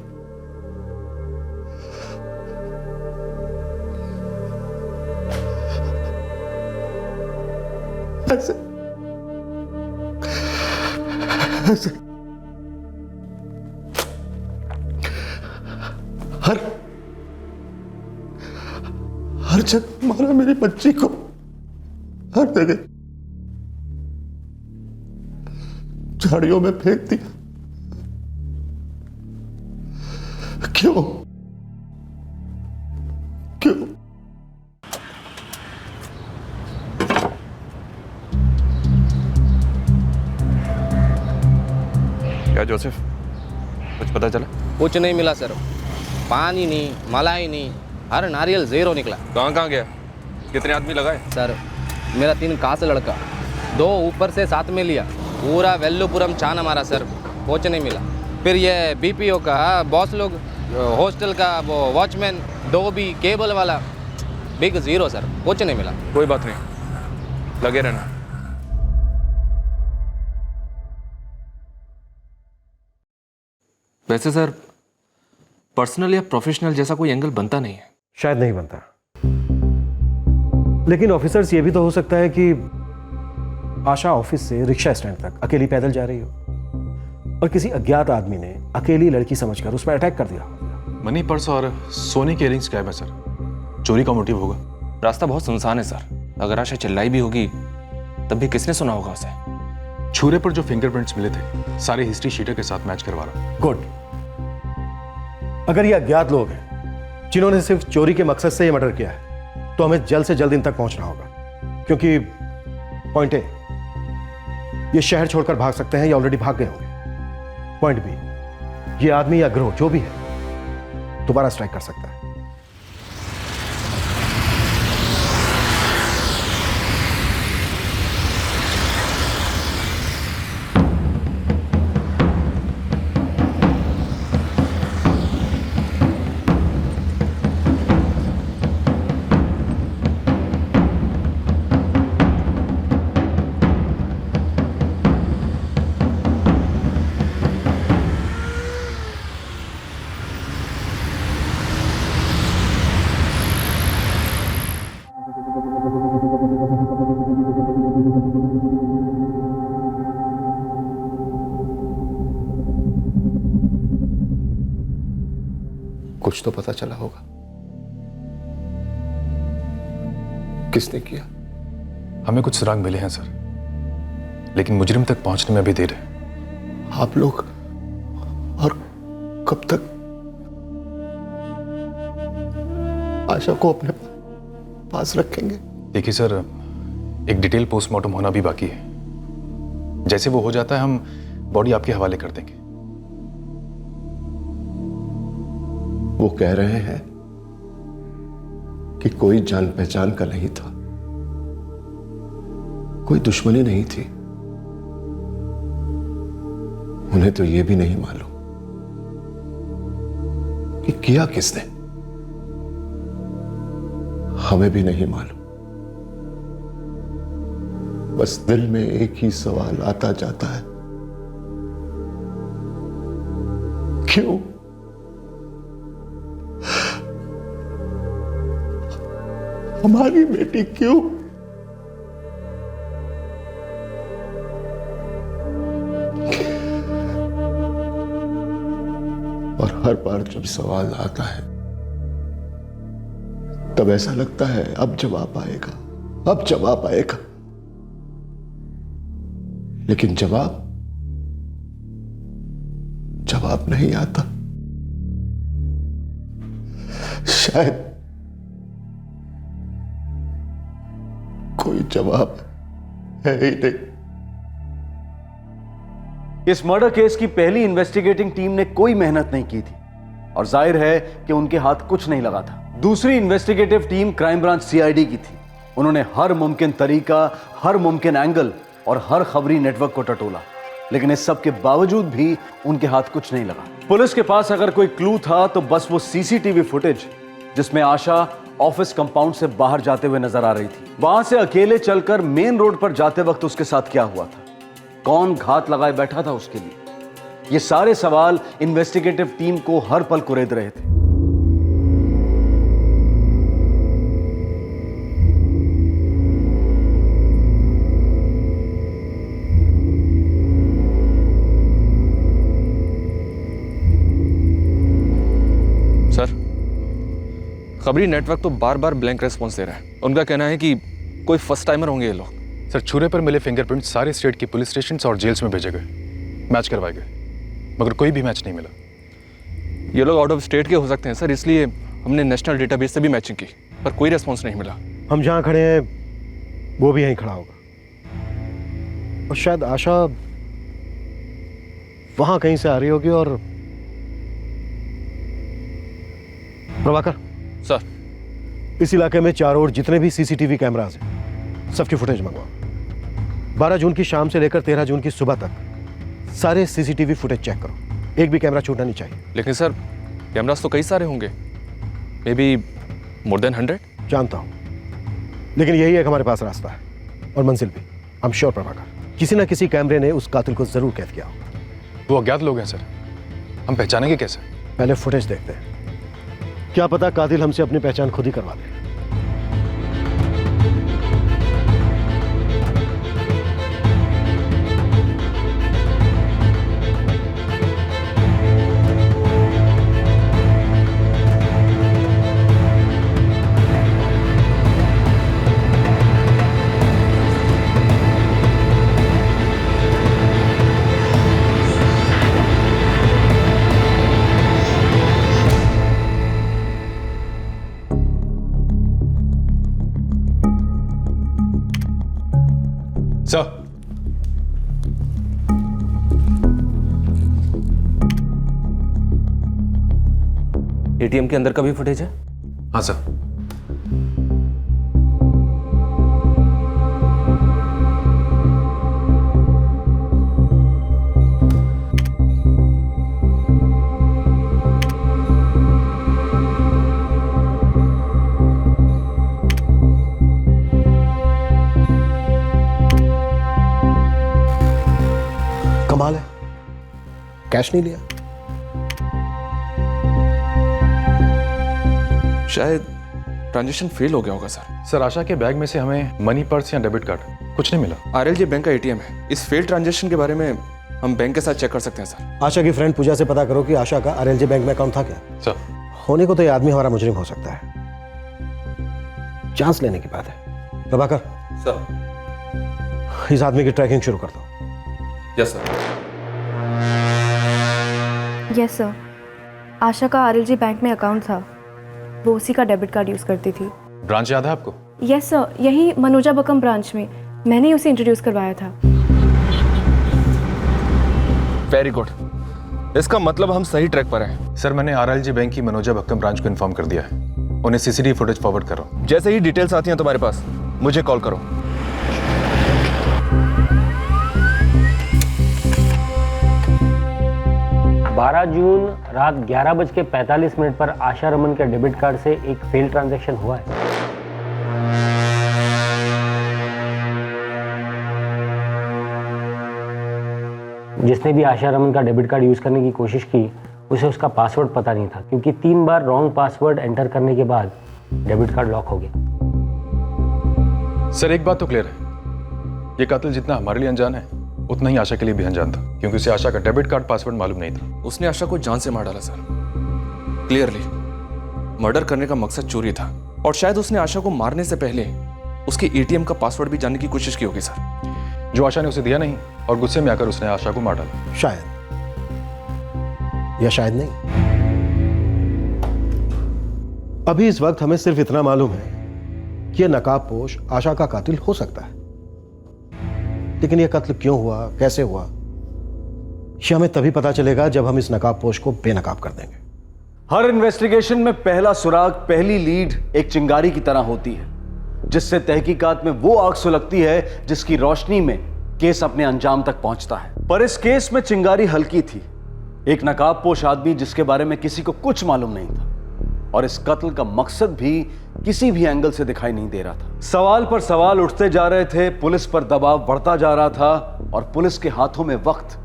ऐसे हर जगह मारा मेरी बच्ची को, हर जगह झाड़ियों में फेंक दिया। क्यों क्यों? क्या जोसेफ, कुछ पता चला? कुछ नहीं मिला सर, पानी नहीं, मलाई नहीं, हर नारियल ज़ीरो निकला। कहाँ गया? कितने आदमी लगाए? सर मेरा 3 कास लड़का, 2 ऊपर से साथ में लिया, पूरा वेल्लुपुरम छाना मारा सर, कुछ नहीं मिला। फिर ये बीपीओ का बॉस लोग, हॉस्टल का वो वॉचमैन, डोबी, केबल वाला, बिग ज़ीरो सर, कुछ नहीं मिला। कोई बात नहीं, लगे रहना। वैसे सर, पर्सनल या प्रोफेशनल जैसा कोई एंगल बनता नहीं है। शायद नहीं बनता, लेकिन ऑफिसर्स ये भी तो हो सकता है कि आशा ऑफिस से रिक्शा स्टैंड तक अकेली पैदल जा रही हो और किसी अज्ञात आदमी ने अकेली लड़की समझकर उस पर अटैक कर दिया। मनी, पर्स और सोने के इयरिंग्स गायब है सर, चोरी का मोटिव होगा। रास्ता बहुत सुनसान है सर, अगर आशा चिल्लाई भी होगी तब भी किसने सुना होगा उसे? छुरे पर जो फिंगरप्रिंट्स मिले थे सारे हिस्ट्री शीटर के साथ मैच करवा रहा। गुड। अगर ये अज्ञात लोग हैं जिन्होंने सिर्फ चोरी के मकसद से ये मर्डर किया है, तो हमें जल्द से जल्द इन तक पहुंचना होगा, क्योंकि पॉइंट ए, ये शहर छोड़कर भाग सकते हैं या ऑलरेडी भाग गए होंगे। पॉइंट बी, ये आदमी या गिरोह जो भी है दोबारा स्ट्राइक कर सकता है। कुछ तो पता चला होगा किसने किया। हमें कुछ सुराग मिले हैं सर, लेकिन मुजरिम तक पहुंचने में अभी देर है। आप लोग और कब तक आशा को अपने पास रखेंगे? देखिए सर, एक डिटेल पोस्टमार्टम होना भी बाकी है। जैसे वो हो जाता है हम बॉडी आपके हवाले कर देंगे। वो कह रहे हैं कि कोई जान पहचान का नहीं था, कोई दुश्मनी नहीं थी। उन्हें तो यह भी नहीं मालूम कि किया किसने, हमें भी नहीं मालूम। बस दिल में एक ही सवाल आता जाता है, क्यों? हमारी बेटी क्यों? और हर बार जब सवाल आता है तब ऐसा लगता है अब जवाब आएगा, अब जवाब आएगा, लेकिन जवाब नहीं आता। शायद कोई जवाब है ही नहीं। इस मर्डर केस की पहली इन्वेस्टिगेटिंग टीम ने कोई मेहनत नहीं की थी और जाहिर है कि उनके हाथ कुछ नहीं लगा था। दूसरी investigative team crime branch CID की थी। उन्होंने हर मुमकिन तरीका, हर मुमकिन एंगल और हर खबरी नेटवर्क को टटोला, लेकिन इस सब के बावजूद भी उनके हाथ कुछ नहीं लगा। पुलिस के पास अगर कोई क्लू था तो बस वो सीसीटीवी फुटेज जिसमें आशा ऑफिस कंपाउंड से बाहर जाते हुए नजर आ रही थी। वहां से अकेले चलकर मेन रोड पर जाते वक्त उसके साथ क्या हुआ था, कौन घात लगाए बैठा था उसके लिए, ये सारे सवाल इन्वेस्टिगेटिव टीम को हर पल कुरेद रहे थे। सर, खबरी नेटवर्क तो बार बार ब्लैंक रेस्पॉन्स दे रहा है। उनका कहना है कि कोई फर्स्ट टाइमर होंगे ये लोग। सर, छुरे पर मिले फिंगरप्रिंट सारे स्टेट की पुलिस स्टेशन और जेल्स में भेजे गए, मैच करवाए गए, मगर कोई भी मैच नहीं मिला। ये लोग आउट ऑफ स्टेट के हो सकते हैं सर, इसलिए हमने नेशनल डेटाबेस से भी मैचिंग की, पर कोई रेस्पॉन्स नहीं मिला। हम जहाँ खड़े हैं वो भी यहीं खड़ा होगा और शायद आशा वहां कहीं से आ रही होगी। और प्रभाकर सर, इस इलाके में चारों ओर जितने भी सीसीटीवी कैमरास हैं सबकी फुटेज मंगवाओ। 12 जून की शाम से लेकर 13 जून की सुबह तक सारे सीसीटीवी फुटेज चेक करो, एक भी कैमरा छूटना नहीं चाहिए। लेकिन सर, कैमरास तो कई सारे होंगे, मे बी मोर देन 100। जानता हूं, लेकिन यही एक हमारे पास रास्ता है और मंजिल भी। आई एम श्योर प्रभाकर, किसी ना किसी कैमरे ने उस कातिल को जरूर कैद किया हो। वो अज्ञात लोग हैं सर, हम पहचानेंगे कैसे? पहले फुटेज देखते हैं, क्या पता कातिल हमसे अपनी पहचान खुद ही करवा दे। सर, एटीएम के अंदर का भी फुटेज है? हाँ सर। कमाल है, कैश नहीं लिया। शायद ट्रांजैक्शन फेल हो गया होगा सर। सर, आशा के बैग में से हमें मनी पर्स या डेबिट कार्ड कुछ नहीं मिला। आरएलजी बैंक का एटीएम है। इस फेल ट्रांजैक्शन के बारे में हम बैंक के साथ चेक कर सकते हैं सर। आशा की फ्रेंड पूजा से पता करो कि आशा का आरएलजी बैंक में अकाउंट था क्या। सर, होने को तो ये आदमी हमारा मुजरिम हो सकता है, चांस लेने की बात है। प्रभाकर सर, इस आदमी की ट्रैकिंग शुरू कर दो। Yes sir. यस सर, आशा का आरएलजी बैंक में अकाउंट था, वो उसी का डेबिट कार्ड यूज़ करती थी। ब्रांच याद है आपको? यस सर, यही मनोजा बकम ब्रांच में, मैंने ही उसे इंट्रोड्यूस करवाया था। वेरी गुड, इसका मतलब हम सही ट्रैक पर हैं। सर, मैंने आरएलजी बैंक की मनोजा बक्कम ब्रांच को इन्फॉर्म कर दिया है, उन्हें सीसीटीवी फुटेज फॉरवर्ड करो। जैसे ही डिटेल्स आती हैं तुम्हारे पास मुझे कॉल करो। बारह जून रात 11:45 पर आशा रमन के डेबिट कार्ड से एक फेल ट्रांजैक्शन हुआ है। जिसने भी आशा रमन का डेबिट कार्ड यूज़ करने की कोशिश की उसे उसका पासवर्ड पता नहीं था, क्योंकि 3 बार रॉन्ग पासवर्ड एंटर करने के बाद डेबिट कार्ड लॉक हो गया। सर, एक बात तो क्लियर है, ये कातिल जितना हमारे लिए अनजान है उतना ही आशा के लिए भी अनजान था, क्योंकि उसे आशा का डेबिट कार्ड पासवर्ड मालूम नहीं था। उसने आशा को जान से मार डाला सर। क्लियरली मर्डर करने का मकसद चोरी था, और शायद उसने आशा को मारने से पहले उसके एटीएम का पासवर्ड भी जानने की कोशिश की होगी सर, जो आशा ने उसे दिया नहीं, और गुस्से में आकर उसने आशा को मार डाला। शायद या शायद नहीं। अभी इस वक्त हमें सिर्फ इतना मालूम है कि यह नकाबपोश आशा का कातिल हो सकता है, लेकिन यह कत्ल क्यों हुआ, कैसे हुआ, ये हमें तभी पता चलेगा जब हम इस नकाबपोश को बेनकाब कर देंगे। हर इन्वेस्टिगेशन में पहला सुराग, पहली लीड एक चिंगारी की तरह होती है, जिससे तहकीकात में वो आग सुलगती है जिसकी रोशनी में केस अपने अंजाम तक पहुंचता है। पर इस केस में चिंगारी हल्की थी। एक नकाबपोश आदमी जिसके बारे में किसी को कुछ मालूम नहीं था, और इस कत्ल का मकसद भी किसी भी एंगल से दिखाई नहीं दे रहा था। सवाल पर सवाल उठते जा रहे थे, पुलिस पर दबाव बढ़ता जा रहा था और पुलिस के हाथों में वक्त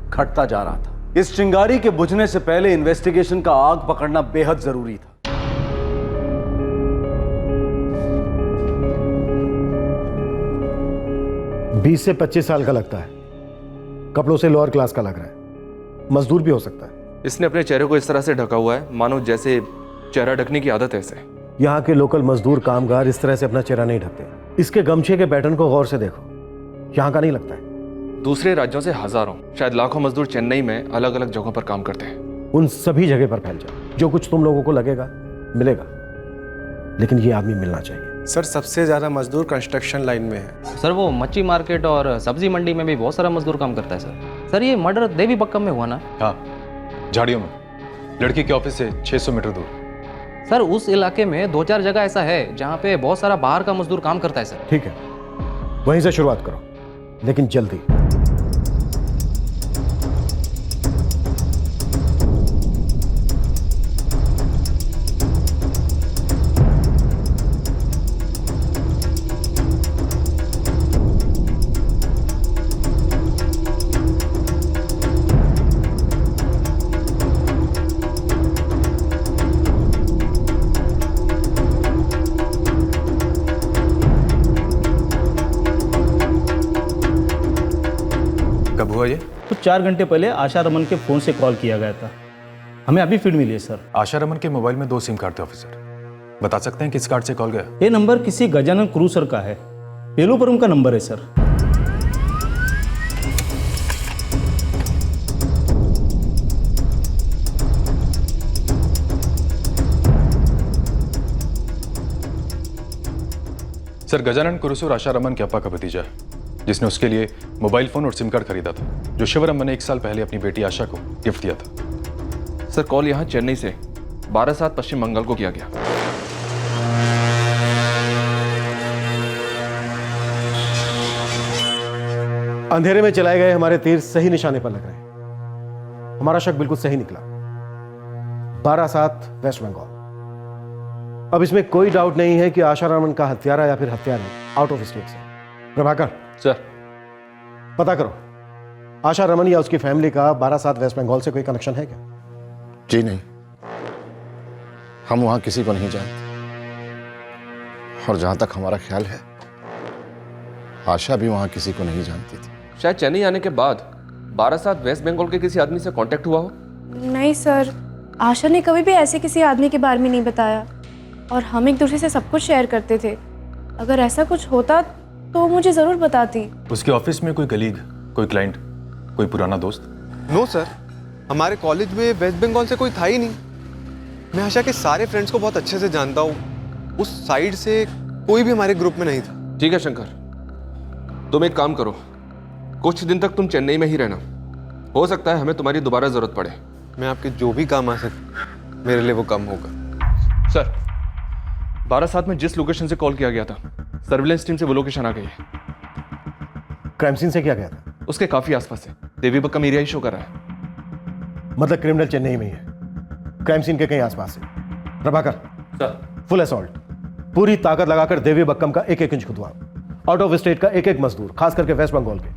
घटता जा रहा था। इस चिंगारी के बुझने से पहले इन्वेस्टिगेशन का आग पकड़ना बेहद जरूरी था। बीस से 25 साल का लगता है, कपड़ों से लोअर क्लास का लग रहा है, मजदूर भी हो सकता है। इसने अपने चेहरे को इस तरह से ढका हुआ है मानो जैसे चेहरा ढकने की आदत है इसे। यहाँ के लोकल मजदूर कामगार इस तरह से अपना चेहरा नहीं ढकते। इसके गमछे के पैटर्न को गौर से देखो, यहाँ का नहीं लगता है। दूसरे राज्यों से हजारों, शायद लाखों मजदूर चेन्नई में अलग अलग जगहों पर काम करते हैं। उन सभी जगह पर फैल जाए, जो कुछ तुम लोगों को लगेगा मिलेगा, लेकिन ये आदमी मिलना चाहिए। सर सबसे ज़्यादा मजदूर कंस्ट्रक्शन लाइन में है। सर वो मच्छी मार्केट और सब्जी मंडी में भी बहुत सारा मजदूर काम करता है सर। सर ये मर्डर देवी बक्कम में हुआ ना? हाँ, झाड़ियों में, लड़की के ऑफिस से 600 मीटर दूर। सर उस इलाके में 2-4 जगह ऐसा है जहाँ पे बहुत सारा बाहर का मजदूर काम करता है सर। ठीक है, वहीं से शुरुआत करो, लेकिन जल्दी। कब हुआ ये? तो 4 घंटे पहले आशा रमन के फ़ोन से कॉल किया गया था। हमें अभी फीड मिली है सर। आशा रमन के मोबाइल में 2 सिम कार्ड थे ऑफिसर। बता सकते हैं किस कार्ड से कॉल गया? ये नंबर किसी गजानन क्रूसर का है, बेलूपुरम का नंबर है सर। सर गजानन कुरुसुर आशा रमन के अप्पा का भतीजा है, जिसने उसके लिए मोबाइल फोन और सिम कार्ड खरीदा था, जो शिवरमन ने 1 साल पहले अपनी बेटी आशा को गिफ्ट दिया था। सर कॉल यहाँ चेन्नई से 12/7 पश्चिम बंगाल को किया गया। अंधेरे में चलाए गए हमारे तीर सही निशाने पर लग रहे हैं। हमारा शक बिल्कुल सही निकला। 12/7 वेस्ट बंगाल। अब इसमें कोई डाउट नहीं है कि आशा रमन का हत्यारा या फिर हत्यारी आउट ऑफ स्टेट से। प्रभाकर सर पता करो, आशा रमन या उसकी फैमिली का 12/7 वेस्ट बंगाल से कोई कनेक्शन है क्या? जी नहीं, हम वहां किसी को नहीं जानते, और जहां तक हमारा ख्याल है आशा भी वहां किसी को नहीं जानती थी। शायद चेन्नई आने के बाद 12/7 वेस्ट बंगाल के किसी आदमी से कांटेक्ट हुआ हो। नहीं सर, आशा ने कभी भी ऐसे किसी आदमी के बारे में नहीं बताया, और हम एक दूसरे से सब कुछ शेयर करते थे। अगर ऐसा कुछ होता तो मुझे ज़रूर बताती। उसके ऑफिस में कोई कलीग, कोई क्लाइंट, कोई पुराना दोस्त? नो सर, हमारे कॉलेज में वेस्ट बंगाल से कोई था ही नहीं। मैं आशा के सारे फ्रेंड्स को बहुत अच्छे से जानता हूँ, उस साइड से कोई भी हमारे ग्रुप में नहीं था। ठीक है शंकर, तुम एक काम करो, कुछ दिन तक तुम चेन्नई में ही रहना। हो सकता है हमें तुम्हारी दोबारा जरूरत पड़े। मैं आपके जो भी काम आ सके मेरे लिए वो कम होगा। सर 12/7 में जिस लोकेशन से कॉल किया गया था, सर्विलेंस टीम से वो लोकेशन आ गई है। क्राइम सीन से क्या गया था? उसके काफी आसपास है। देवी बक्कम एरिया ही शो कर रहा है। मतलब क्रिमिनल चेन्नई में ही है, क्राइम सीन के कहीं आसपास है। प्रभाकर सर, फुल असॉल्ट, पूरी ताकत लगाकर देवी बक्कम का एक इंच खुदवाओ। आउट ऑफ स्टेट का एक मजदूर, खास करके वेस्ट बंगाल के,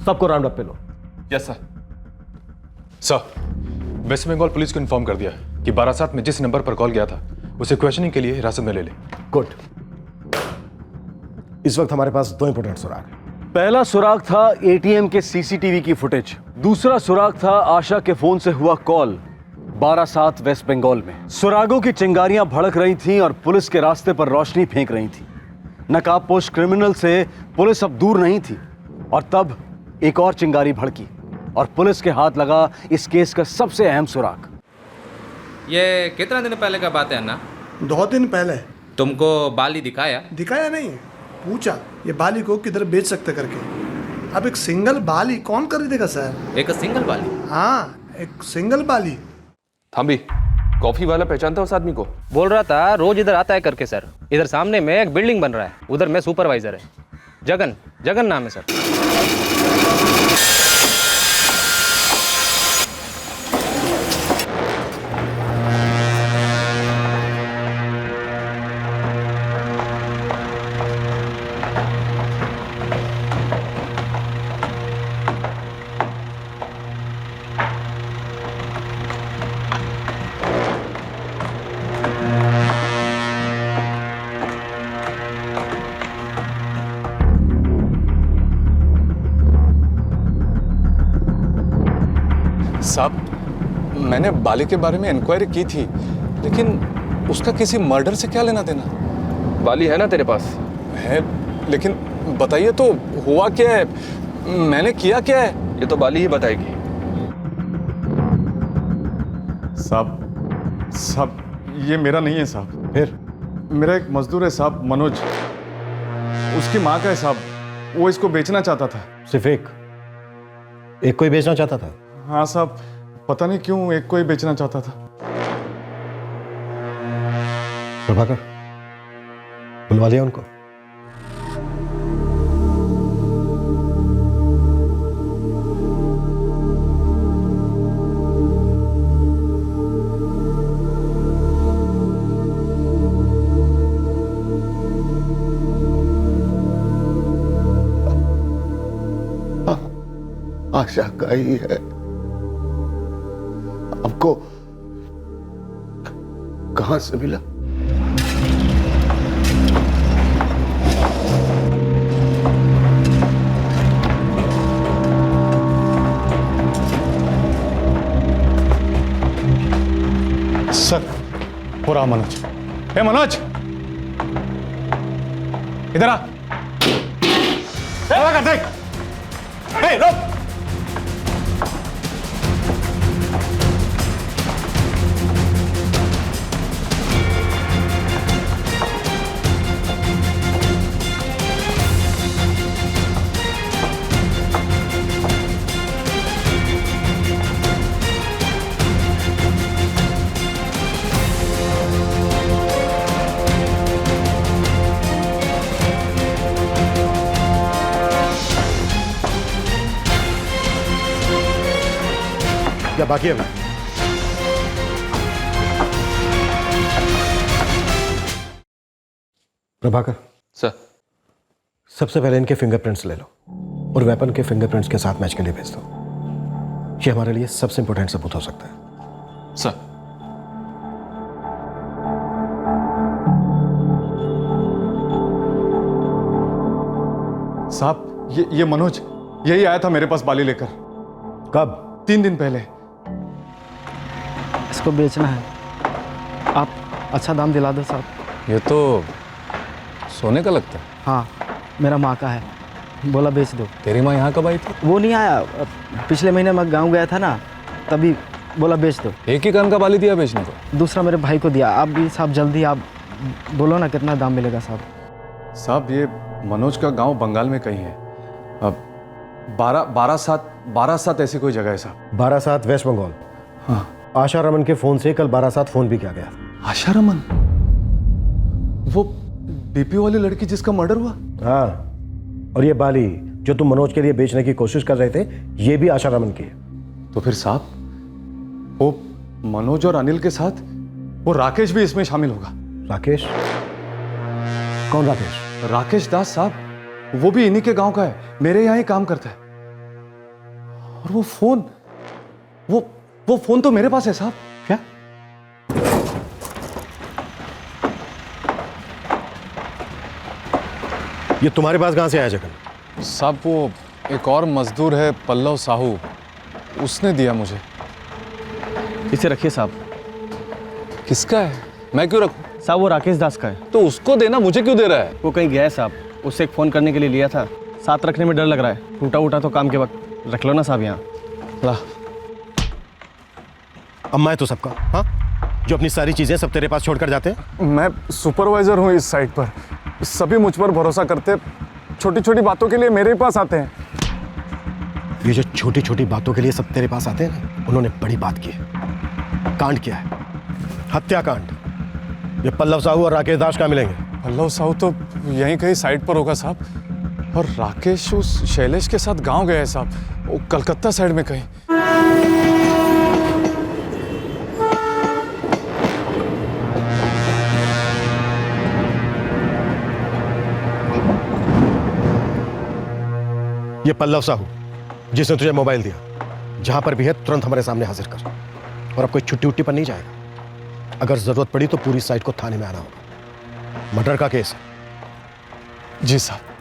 सबको राउंड अप पे लो। Yes sir. Sir West Bengal police को इन्फॉर्म कर दिया कि 12/7 में जिस नंबर पर कॉल गया था उसे क्वेश्चनिंग के लिए हिरासत में ले ले। गुड। इस वक्त हमारे पास 2 इंपॉर्टेंट सुराग हैं। पहला सुराग था एटीएम के सीसीटीवी की फुटेज। दूसरा सुराग था आशा के फोन से हुआ कॉल 12/7 वेस्ट बंगाल में। सुरागों की चिंगारियां भड़क रही थीं और पुलिस के रास्ते पर रोशनी फेंक रही थी। नकाबपोश क्रिमिनल से पुलिस अब दूर नहीं थी, और तब एक और चिंगारी भड़की और पुलिस के हाथ लगा इस केस का सबसे अहम सुराग। ये कितना दिन पहले का बात है ना? 2 दिन पहले। तुमको बाली दिखाया? दिखाया नहीं, पूछा ये बाली को किधर बेच सकते करके। अब एक सिंगल बाली कौन खरीदेगा सर? एक सिंगल बाली? हाँ, एक सिंगल बाली। थांबी, कॉफी वाला पहचानता उस आदमी को? बोल रहा था रोज इधर आता है करके सर। इधर सामने में एक बिल्डिंग बन रहा है, उधर मैं सुपरवाइजर है। जगन नाम है सर। साहब, मैंने बाली के बारे में इंक्वायरी की थी, लेकिन उसका किसी मर्डर से क्या लेना देना? बाली है ना तेरे पास? है, लेकिन बताइए तो हुआ क्या है, मैंने किया क्या है? ये तो बाली ही बताएगी। साहब ये मेरा नहीं है साहब। फिर? मेरा एक मजदूर है साहब, मनोज। उसकी माँ का है साहब, वो इसको बेचना चाहता था। सिर्फ एक कोई बेचना चाहता था? हाँ साहब, पता नहीं क्यों एक को ही बेचना चाहता था। प्रभाकर, बुलवा लिया उनको? आशा का ही है। आपको कहां से मिला? सर, हो रहा मनोज। ए मनोज, इधर आ। देख, रुक। या बाकी है? प्रभाकर सर, सबसे पहले इनके फिंगरप्रिंट्स ले लो और वेपन के फिंगरप्रिंट्स के साथ मैच के लिए भेज दो। ये हमारे लिए सबसे इंपॉर्टेंट सबूत हो सकता है। सर। साहब, ये मनोज यही आया था मेरे पास बाली लेकर। कब? 3 दिन पहले। इसको बेचना है, आप अच्छा दाम दिला दो साहब। ये तो सोने का लगता है। हाँ, मेरा माँ का है, बोला बेच दो। तेरी माँ यहाँ कब आई थी? वो नहीं आया, पिछले महीने मैं गांव गया था ना, तभी बोला बेच दो। एक ही कान का बाली दिया बेचने को? दूसरा मेरे भाई को दिया। आप भी साहब जल्दी आप बोलो ना कितना दाम मिलेगा साहब। साहब, ये मनोज का गांव बंगाल में कहीं है। अब 12/7 ऐसी कोई जगह है साहब। 12/7 वेस्ट बंगाल। हाँ। आशा रमन के फोन से कल 12/7 फोन भी किया गया। आशा रमन? वो बीपी वाली लड़की जिसका मर्डर हुआ? हाँ, और ये बाली जो तुम मनोज के लिए बेचने की कोशिश कर रहे थे, ये भी आशा रमन की है। तो फिर साहब, वो मनोज और अनिल के साथ वो राकेश भी इसमें शामिल होगा। राकेश? कौन राकेश? राकेश दास साहब, वो भी इन्हीं के गांव का है, मेरे यहाँ ही काम करता है। और वो फोन तो मेरे पास है साहब। क्या? ये तुम्हारे पास कहां से आया जगन? साहब, वो एक और मजदूर है पल्लव साहू, उसने दिया मुझे। इसे रखिए साहब। किसका है? मैं क्यों रखूं? साहब, वो राकेश दास का है। तो उसको देना, मुझे क्यों दे रहा है? वो कहीं गया है साहब, उससे एक फ़ोन करने के लिए लिया था, साथ रखने में डर लग रहा है। टूटा उटा तो काम के वक्त रख लो ना साहब यहाँ। ला, अम्मा है तो सबका। हाँ, जो अपनी सारी चीजें सब तेरे पास छोड़कर जाते हैं? मैं सुपरवाइजर हूँ इस साइट पर, सभी मुझ पर भरोसा करते, छोटी छोटी बातों के लिए मेरे ही पास आते हैं। ये जो छोटी छोटी बातों के लिए सब तेरे पास आते हैं ना, उन्होंने बड़ी बात की है, कांड किया है, हत्याकांड। ये पल्लव साहू और राकेश दास कहाँ मिलेंगे? पल्लव साहू तो यहीं कहीं साइड पर होगा साहब, और राकेश उस शैलेश के साथ गांव गए हैं साहब, वो कलकत्ता साइड में कहीं। ये पल्लव साहू जिसने तुझे मोबाइल दिया, जहां पर भी है तुरंत हमारे सामने हाजिर कर, और अब कोई छुट्टी उट्टी पर नहीं जाएगा। अगर जरूरत पड़ी तो पूरी साइट को थाने में आना होगा। मर्डर का केस है। जी साहब।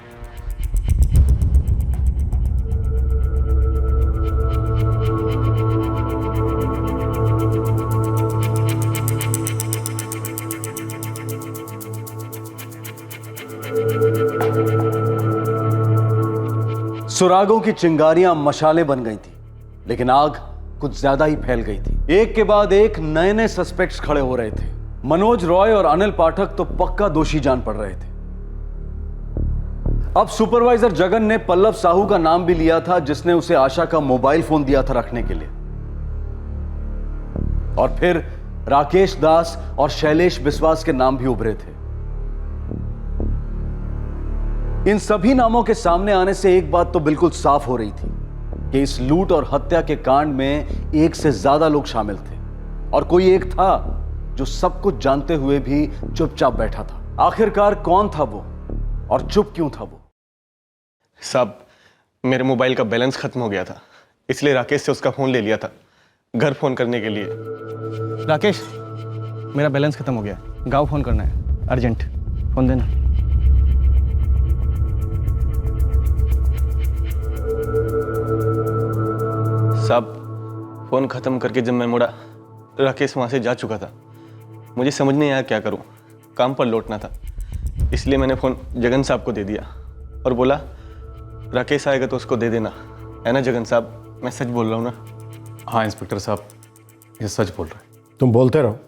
सुरागों की चिंगारियां मशाले बन गई थी, लेकिन आग कुछ ज्यादा ही फैल गई थी। एक के बाद एक नए नए सस्पेक्ट्स खड़े हो रहे थे। मनोज रॉय और अनिल पाठक तो पक्का दोषी जान पड़ रहे थे। अब सुपरवाइजर जगन ने पल्लव साहू का नाम भी लिया था, जिसने उसे आशा का मोबाइल फोन दिया था रखने के लिए। और फिर राकेश दास और शैलेश विश्वास के नाम भी उभरे थे। इन सभी नामों के सामने आने से एक बात तो बिल्कुल साफ हो रही थी कि इस लूट और हत्या के कांड में एक से ज्यादा लोग शामिल थे, और कोई एक था जो सब कुछ जानते हुए भी चुपचाप बैठा था। आखिरकार कौन था वो, और चुप क्यों था वो? साहब, मेरे मोबाइल का बैलेंस खत्म हो गया था, इसलिए राकेश से उसका फोन ले लिया था घर फोन करने के लिए। राकेश, मेरा बैलेंस खत्म हो गया, गांव फोन करना है, अर्जेंट, फोन देना। साहब, फोन खत्म करके जब मैं मुड़ा, राकेश वहां से जा चुका था। मुझे समझ नहीं आया क्या करूं, काम पर लौटना था, इसलिए मैंने फोन जगन साहब को दे दिया और बोला राकेश आएगा तो उसको दे देना, है ना जगन साहब? मैं सच बोल रहा हूँ ना? हाँ इंस्पेक्टर साहब, ये सच बोल रहे हैं। तुम बोलते रहो,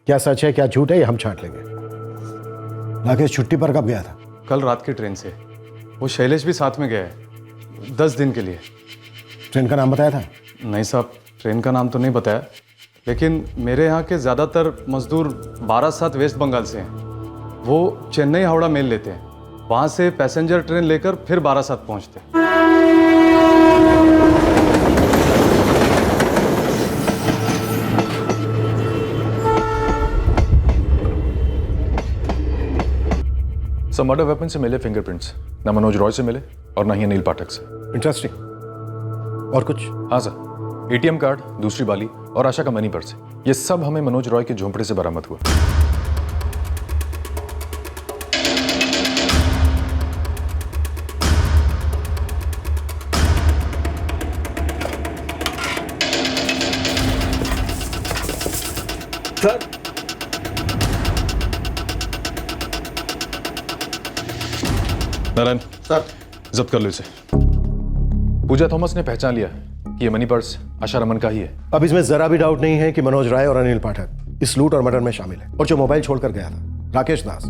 क्या सच है क्या झूठ है ये हम छांट लेंगे। राकेश छुट्टी पर कब गया था? कल रात की ट्रेन से। वो शैलेश भी साथ में गया है 10 दिन के लिए। ट्रेन का नाम बताया था? नहीं साहब, ट्रेन का नाम तो नहीं बताया, लेकिन मेरे यहाँ के ज़्यादातर मजदूर बारासात वेस्ट बंगाल से हैं। वो चेन्नई हावड़ा मेल लेते हैं, वहाँ से पैसेंजर ट्रेन लेकर फिर बारासात पहुँचते हैं। सब मर्डर वेपन से मिले फिंगरप्रिंट्स, ना मनोज रॉय से मिले और ना ही अनिल पाठक से। इंटरेस्टिंग। और कुछ? हाँ सर, एटीएम कार्ड, दूसरी बाली और आशा का मनी पर्स, ये सब हमें मनोज रॉय के झोंपड़े से बरामद हुआ। सर, नारायण सर, जब्त कर लो इसे। पूजा थॉमस ने पहचान लिया कि ये मनी पर्स आशा रमन का ही है। अब इसमें जरा भी डाउट नहीं है कि मनोज राय और अनिल पाठक इस लूट और मर्डर में शामिल है। और जो मोबाइल छोड़कर गया था राकेश दास,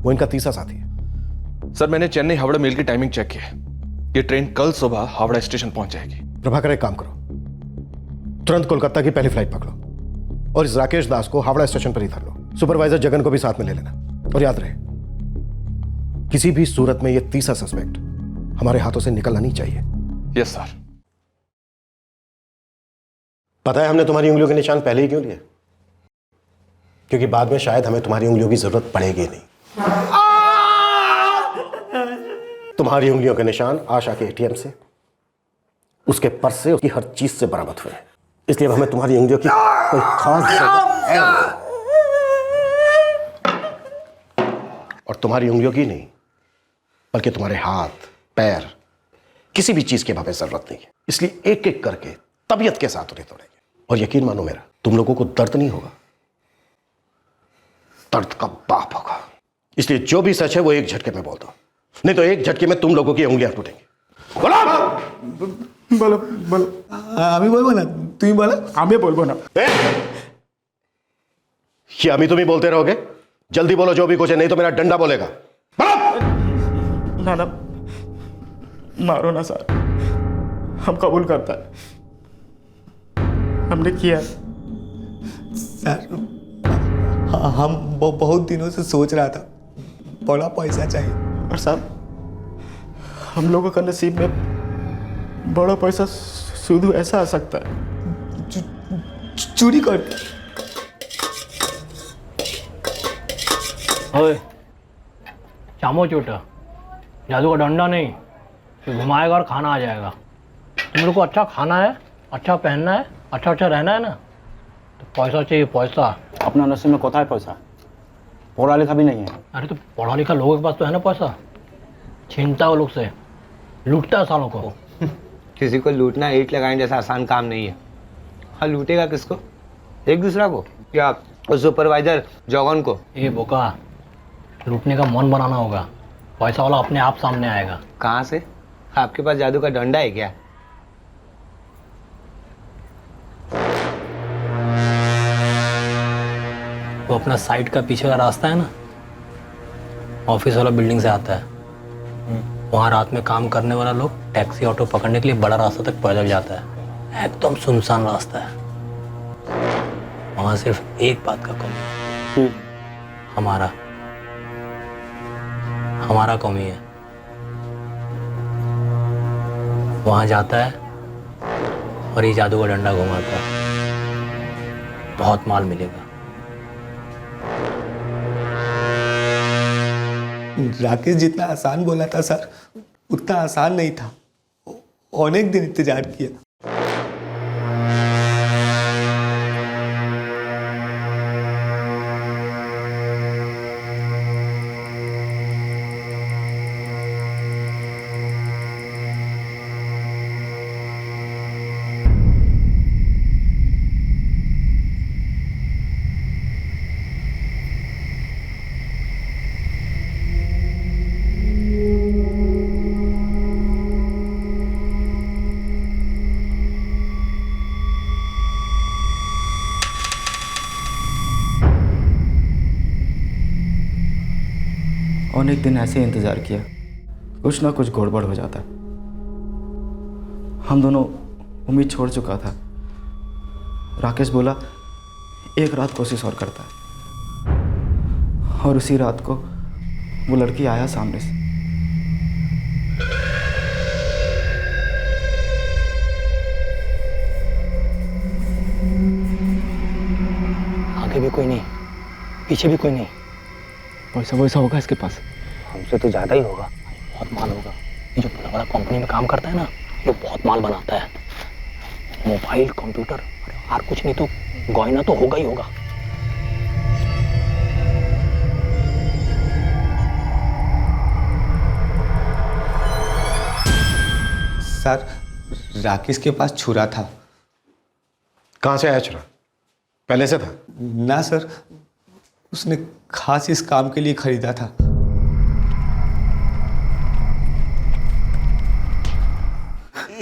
वो इनका तीसरा साथी है। सर, मैंने चेन्नई हावड़ा मेल की टाइमिंग चेक की है। ये ट्रेन कल सुबह हावड़ा स्टेशन पहुंच जाएगी। प्रभाकर, एक काम करो, तुरंत कोलकाता की पहली फ्लाइट पकड़ो और इस राकेश दास को हावड़ा स्टेशन पर ही धर लो। सुपरवाइजर जगन को भी साथ में ले लेना। और याद रहे, किसी भी सूरत में यह तीसरा सस्पेक्ट हमारे हाथों से निकलना नहीं चाहिए। Yes sir. पता है हमने तुम्हारी उंगलियों के निशान पहले ही क्यों लिए? क्योंकि बाद में शायद हमें तुम्हारी उंगलियों की जरूरत पड़ेगी नहीं। तुम्हारी उंगलियों के निशान आशा के एटीएम से, उसके पर्स से, उसकी हर चीज से बरामद हुए, इसलिए अब हमें तुम्हारी उंगलियों की कोई खास और तुम्हारी उंगलियों की नहीं, बल्कि तुम्हारे हाथ, पैर, किसी भी चीज की हमें जरूरत नहीं है। इसलिए एक एक करके तबीयत के साथ उन्हें तोड़ेंगे। और यकीन मानो मेरा, तुम लोगों को दर्द नहीं होगा, दर्द का बाप होगा। इसलिए जो भी सच है वो एक झटके में बोल दो, नहीं तो एक झटके में तुम लोगों की उंगलियां टूटेंगी। बोलो बोलो, आम्ही बोलबो ना, तुम्ही बोला, आम्ही बोलबो ना। ये अभी तुम ही बोलते रहोगे? जल्दी बोलो जो भी कुछ है, नहीं तो मेरा डंडा बोलेगा। ना ना, मारो ना सर, हम कबूल करता है, हमने किया। सर हम बहुत दिनों से सोच रहा था, बड़ा पैसा चाहिए। और साहब हम लोगों का नसीब में बड़ा पैसा शुद्ध ऐसा आ सकता है, चोरी करके। ओए चामो चोटा, जादू का डंडा नहीं, ये घुमाएगा और खाना आ जाएगा। तुम लोग को अच्छा खाना है, अच्छा पहनना है, अच्छा अच्छा रहना है ना, तो पैसा चाहिए, पैसा। अपना नसीब में कोता है पैसा, पढ़ा लिखा भी नहीं है। अरे तो पढ़ा लिखा लोगों के पास तो है ना पैसा, छीनता वो लोग से, लूटता है सालों को। किसी को लूटना ईंट लगाने जैसा आसान काम नहीं है। हाँ, लूटेगा किसको? एक दूसरा को या सुपरवाइजर जॉगन को? ये बोका, लूटने का मन बनाना होगा, पैसा वाला अपने आप सामने आएगा। कहाँ से? आपके पास जादू का डंडा है क्या? वो अपना साइड का पीछे का रास्ता है ना, ऑफिस वाला बिल्डिंग से आता है, वहाँ रात में काम करने वाला लोग टैक्सी ऑटो पकड़ने के लिए बड़ा रास्ता तक पैदल जाता है, एकदम सुनसान रास्ता है। वहाँ सिर्फ एक बात का कमी है, हमारा कमी है। वहाँ जाता है और ये जादू का डंडा घुमाता है, बहुत माल मिलेगा। राकेश जितना आसान बोला था सर, उतना आसान नहीं था। अनेक दिन इंतजार किया। अनेक दिन ऐसे ही इंतज़ार किया, कुछ ना कुछ गड़बड़ हो जाता। हम दोनों उम्मीद छोड़ चुका था। राकेश बोला एक रात कोशिश और करता है, और उसी रात को वो लड़की आया सामने से। आगे भी कोई नहीं, पीछे भी कोई नहीं। पैसा वैसा होगा इसके पास? हमसे तो ज़्यादा ही होगा, बहुत माल होगा। ये जो बड़ा बड़ा कंपनी में काम करता है ना, ये बहुत माल बनाता है, मोबाइल, कंप्यूटर, और कुछ नहीं तो गहना तो होगा ही होगा। सर राकेश के पास छुरा था। कहाँ से आया छुरा? पहले से था? ना सर, उसने खास इस काम के लिए खरीदा था।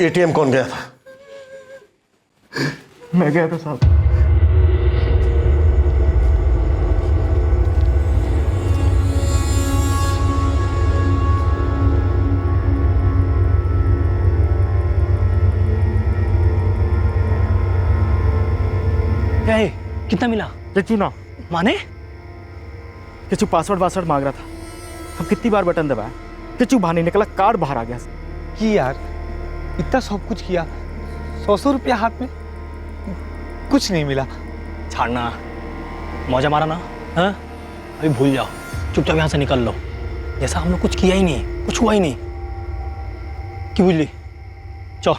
एटीएम कौन गया था? मैं गया था साहब। क्या है? कितना मिला? किचू ना माने? किचू पासवर्ड मांग रहा था। हम कितनी बार बटन दबाया, किचू बाहर नहीं निकला, कार्ड बाहर आ गया। कि यार इतना सब कुछ किया, 100 रुपया हाथ में, कुछ नहीं मिला। छाड़ना, मौजा मारा ना, हाँ? अभी भूल जाओ, चुपचाप यहाँ से निकल लो, जैसा हम लोग कुछ किया ही नहीं, कुछ हुआ ही नहीं। क्यों बुझली? चलो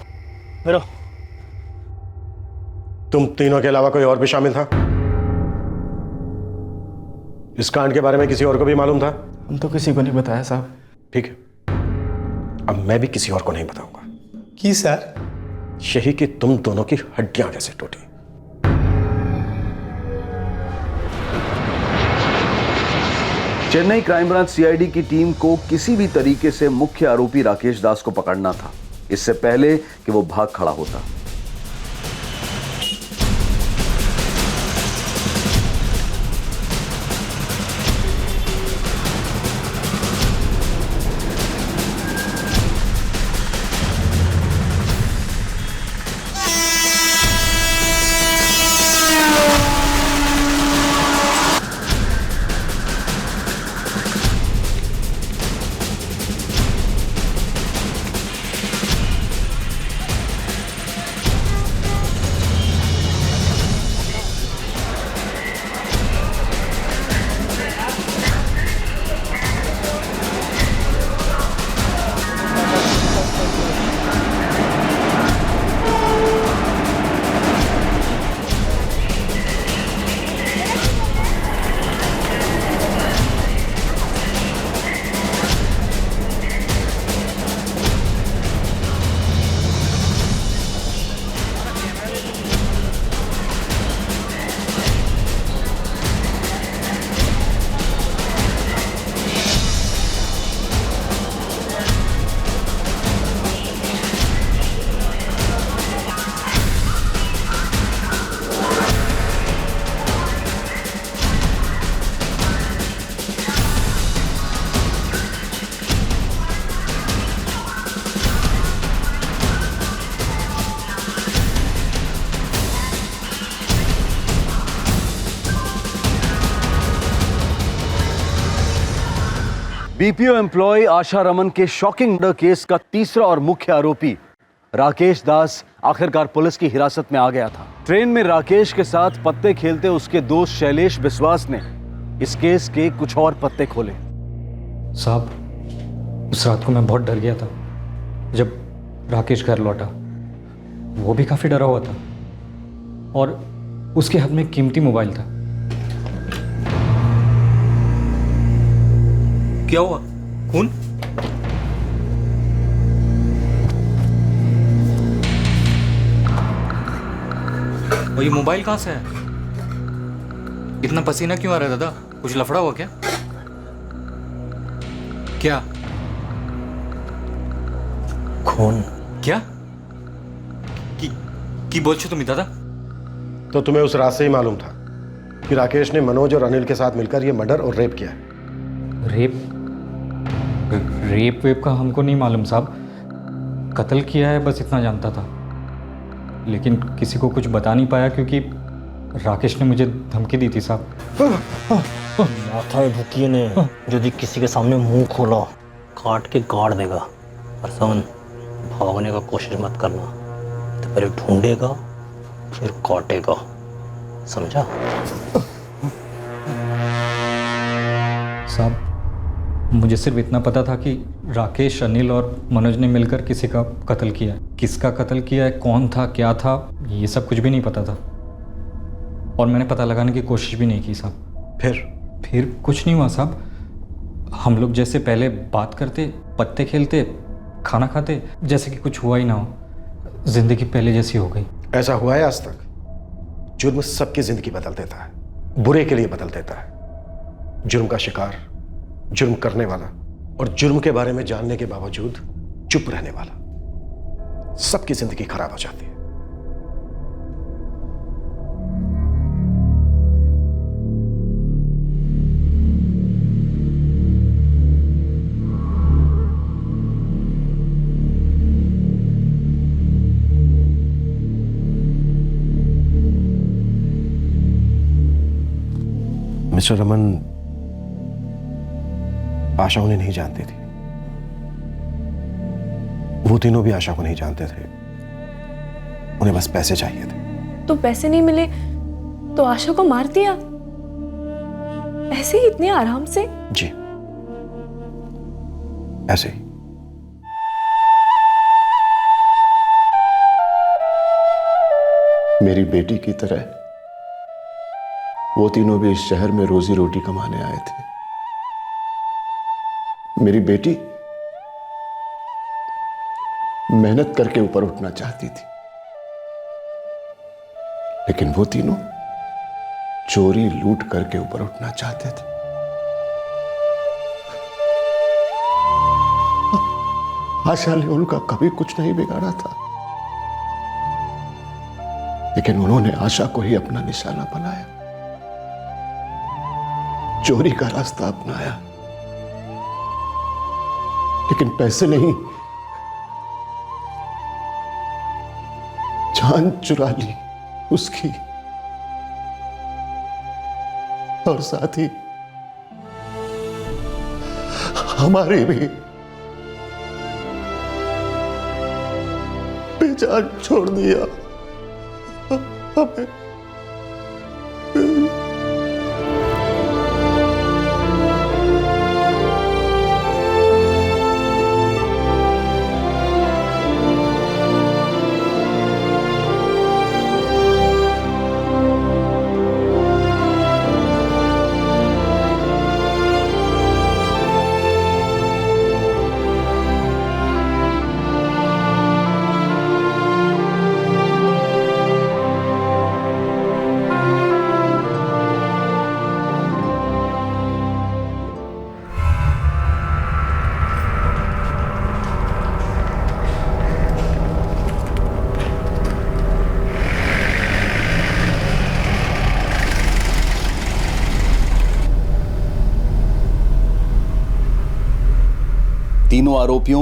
मेरो। तुम तीनों के अलावा कोई और भी शामिल था? इस कांड के बारे में किसी और को भी मालूम था? हम तो किसी को नहीं बताया साहब। ठीक है, अब मैं भी किसी और को नहीं बताऊंगा। कि सर? यही कि तुम दोनों की हड्डियां कैसे टूटी। चेन्नई क्राइम ब्रांच सीआईडी की टीम को किसी भी तरीके से मुख्य आरोपी राकेश दास को पकड़ना था, इससे पहले कि वो भाग खड़ा होता। बीपीओ एम्प्लॉय आशा रमन के शॉकिंग मर्डर केस का तीसरा और मुख्य आरोपी राकेश दास आखिरकार पुलिस की हिरासत में आ गया था। ट्रेन में राकेश के साथ पत्ते खेलते उसके दोस्त शैलेश बिस्वास ने इस केस के कुछ और पत्ते खोले। साहब, उस रात को मैं बहुत डर गया था जब राकेश घर लौटा। वो भी काफ़ी डरा हुआ था और उसके हाथ में कीमती मोबाइल था। क्या हुआ? खून? और ये मोबाइल कहाँ से है? इतना पसीना क्यों आ रहा है दादा? कुछ लफड़ा हुआ क्या? क्या? खून? क्या? की बोल छो तुम्हें दादा? तो तुम्हें उस रात से ही मालूम था कि राकेश ने मनोज और अनिल के साथ मिलकर यह मर्डर और रेप किया है? रेप वेप का हमको नहीं मालूम साहब। कत्ल किया है बस इतना जानता था, लेकिन किसी को कुछ बता नहीं पाया क्योंकि राकेश ने मुझे धमकी दी थी साहब। माथा भूकिए ने यदि किसी के सामने मुंह खोला काट के गाड़ देगा। और समन, भागने का कोशिश मत करना, तो पहले ढूंढेगा फिर काटेगा, समझा? साहब, मुझे सिर्फ इतना पता था कि राकेश, अनिल और मनोज ने मिलकर किसी का कत्ल किया है। किसका कत्ल किया है, कौन था, क्या था, ये सब कुछ भी नहीं पता था और मैंने पता लगाने की कोशिश भी नहीं की साहब। फिर कुछ नहीं हुआ साहब। हम लोग जैसे पहले बात करते, पत्ते खेलते, खाना खाते, जैसे कि कुछ हुआ ही ना हो। जिंदगी पहले जैसी हो गई। ऐसा हुआ है आज तक? जुर्म सबकी जिंदगी बदल देता है, बुरे के लिए बदल देता है। जुर्म का शिकार, जुर्म करने वाला और जुर्म के बारे में जानने के बावजूद चुप रहने वाला, सबकी जिंदगी खराब हो जाती है। मिस्टर रमन, आशा उन्हें नहीं जानती थी। वो तीनों भी आशा को नहीं जानते थे। उन्हें बस पैसे चाहिए थे। तो पैसे नहीं मिले तो आशा को मार दिया? ऐसे ही इतने आराम से? जी, ऐसे ही। मेरी बेटी की तरह वो तीनों भी इस शहर में रोजी रोटी कमाने आए थे। मेरी बेटी मेहनत करके ऊपर उठना चाहती थी, लेकिन वो तीनों चोरी लूट करके ऊपर उठना चाहते थे। आशा ने उनका कभी कुछ नहीं बिगाड़ा था, लेकिन उन्होंने आशा को ही अपना निशाना बनाया, चोरी का रास्ता अपनाया, लेकिन पैसे नहीं, जान चुरा ली उसकी, और साथ ही हमारी भी बेजान छोड़ दिया हमें। तीनों आरोपियों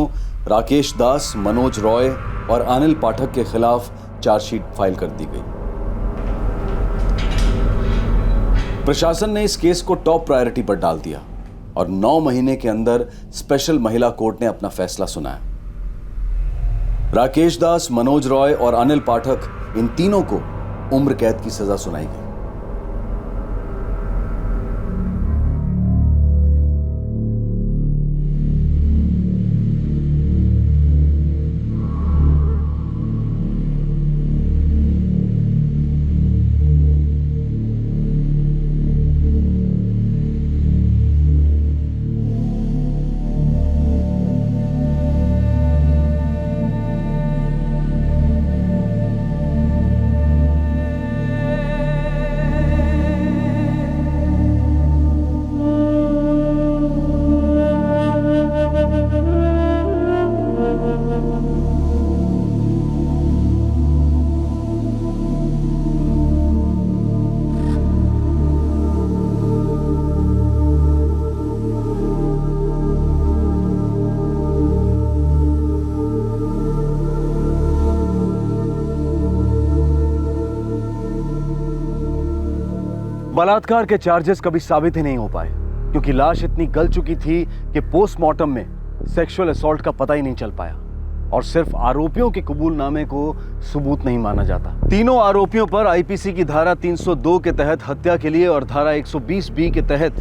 राकेश दास, मनोज रॉय और अनिल पाठक के खिलाफ चार्जशीट फाइल कर दी गई। प्रशासन ने इस केस को टॉप प्रायोरिटी पर डाल दिया। और 9 महीने के अंदर स्पेशल महिला कोर्ट ने अपना फैसला सुनाया। राकेश दास, मनोज रॉय और अनिल पाठक, इन तीनों को उम्र कैद की सजा सुनाई गई। बलात्कार के चार्जेस कभी साबित ही नहीं हो पाए क्योंकि लाश इतनी गल चुकी थी कि पोस्टमार्टम में सेक्सुअल असॉल्ट का पता ही नहीं चल पाया और सिर्फ आरोपियों के कबूलनामे को सबूत नहीं माना जाता। तीनों आरोपियों पर आईपीसी की धारा 302 के तहत हत्या के लिए और धारा 120 बी के तहत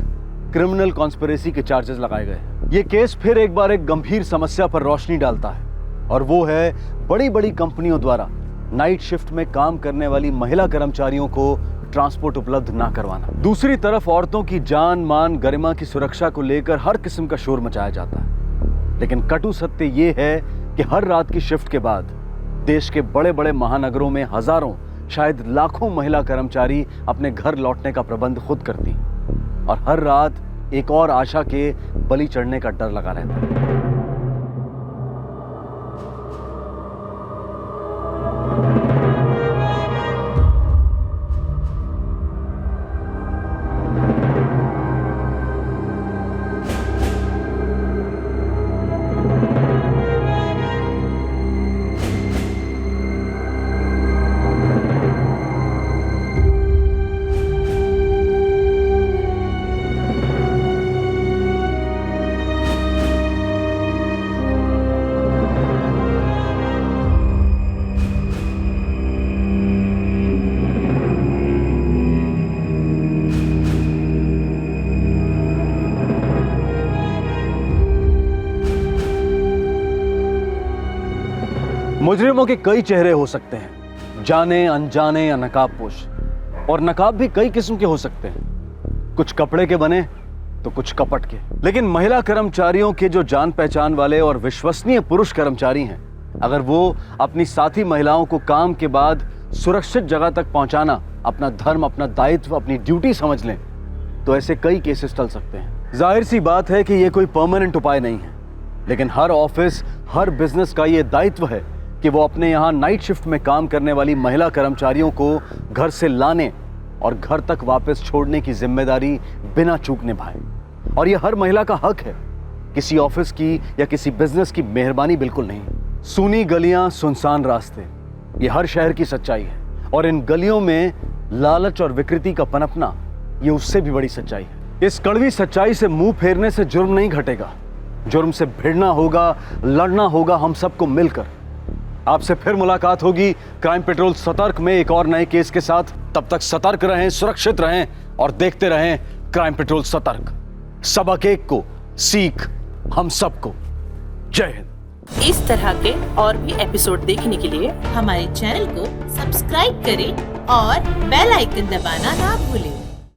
क्रिमिनल कॉन्स्पिरेसी के चार्जेस लगाए गए। ये केस फिर एक बार एक गंभीर समस्या पर रोशनी डालता है और वो है बड़ी बड़ी कंपनियों द्वारा नाइट शिफ्ट में काम करने वाली महिला कर्मचारियों को ट्रांसपोर्ट उपलब्ध ना करवाना। दूसरी तरफ औरतों की जान, मान, गरिमा की सुरक्षा को लेकर हर किस्म का शोर मचाया जाता है, लेकिन कटु सत्य ये है कि हर रात की शिफ्ट के बाद देश के बड़े बड़े महानगरों में हजारों, शायद लाखों महिला कर्मचारी अपने घर लौटने का प्रबंध खुद करती और हर रात एक और आशा के बलि चढ़ने का डर लगा रहता है। मुजरिमों के कई चेहरे हो सकते हैं, जाने अनजाने या नकाबपोश, और नकाब भी कई किस्म के हो सकते हैं, कुछ कपड़े के बने तो कुछ कपट के। लेकिन महिला कर्मचारियों के जो जान पहचान वाले और विश्वसनीय पुरुष कर्मचारी हैं, अगर वो अपनी साथी महिलाओं को काम के बाद सुरक्षित जगह तक पहुंचाना अपना धर्म, अपना दायित्व, अपनी ड्यूटी समझ लें, तो ऐसे कई केसेस टल सकते हैं। जाहिर सी बात है कि ये कोई परमानेंट उपाय नहीं है, लेकिन हर ऑफिस, हर बिजनेस का ये दायित्व है कि वो अपने यहाँ नाइट शिफ्ट में काम करने वाली महिला कर्मचारियों को घर से लाने और घर तक वापस छोड़ने की जिम्मेदारी बिना चूक निभाए। और ये हर महिला का हक है, किसी ऑफिस की या किसी बिजनेस की मेहरबानी बिल्कुल नहीं। सूनी गलियां, सुनसान रास्ते, ये हर शहर की सच्चाई है और इन गलियों में लालच और विकृति का पनपना, ये उससे भी बड़ी सच्चाई है। इस कड़वी सच्चाई से मुंह फेरने से जुर्म नहीं घटेगा, जुर्म से भिड़ना होगा, लड़ना होगा हम सबको मिलकर। आपसे फिर मुलाकात होगी क्राइम पेट्रोल सतर्क में एक और नए केस के साथ। तब तक सतर्क रहें, सुरक्षित रहें और देखते रहें क्राइम पेट्रोल सतर्क। सबक एक को सीख हम सबको। जय हिंद। इस तरह के और भी एपिसोड देखने के लिए हमारे चैनल को सब्सक्राइब करें और बेल आइकन दबाना ना भूलें।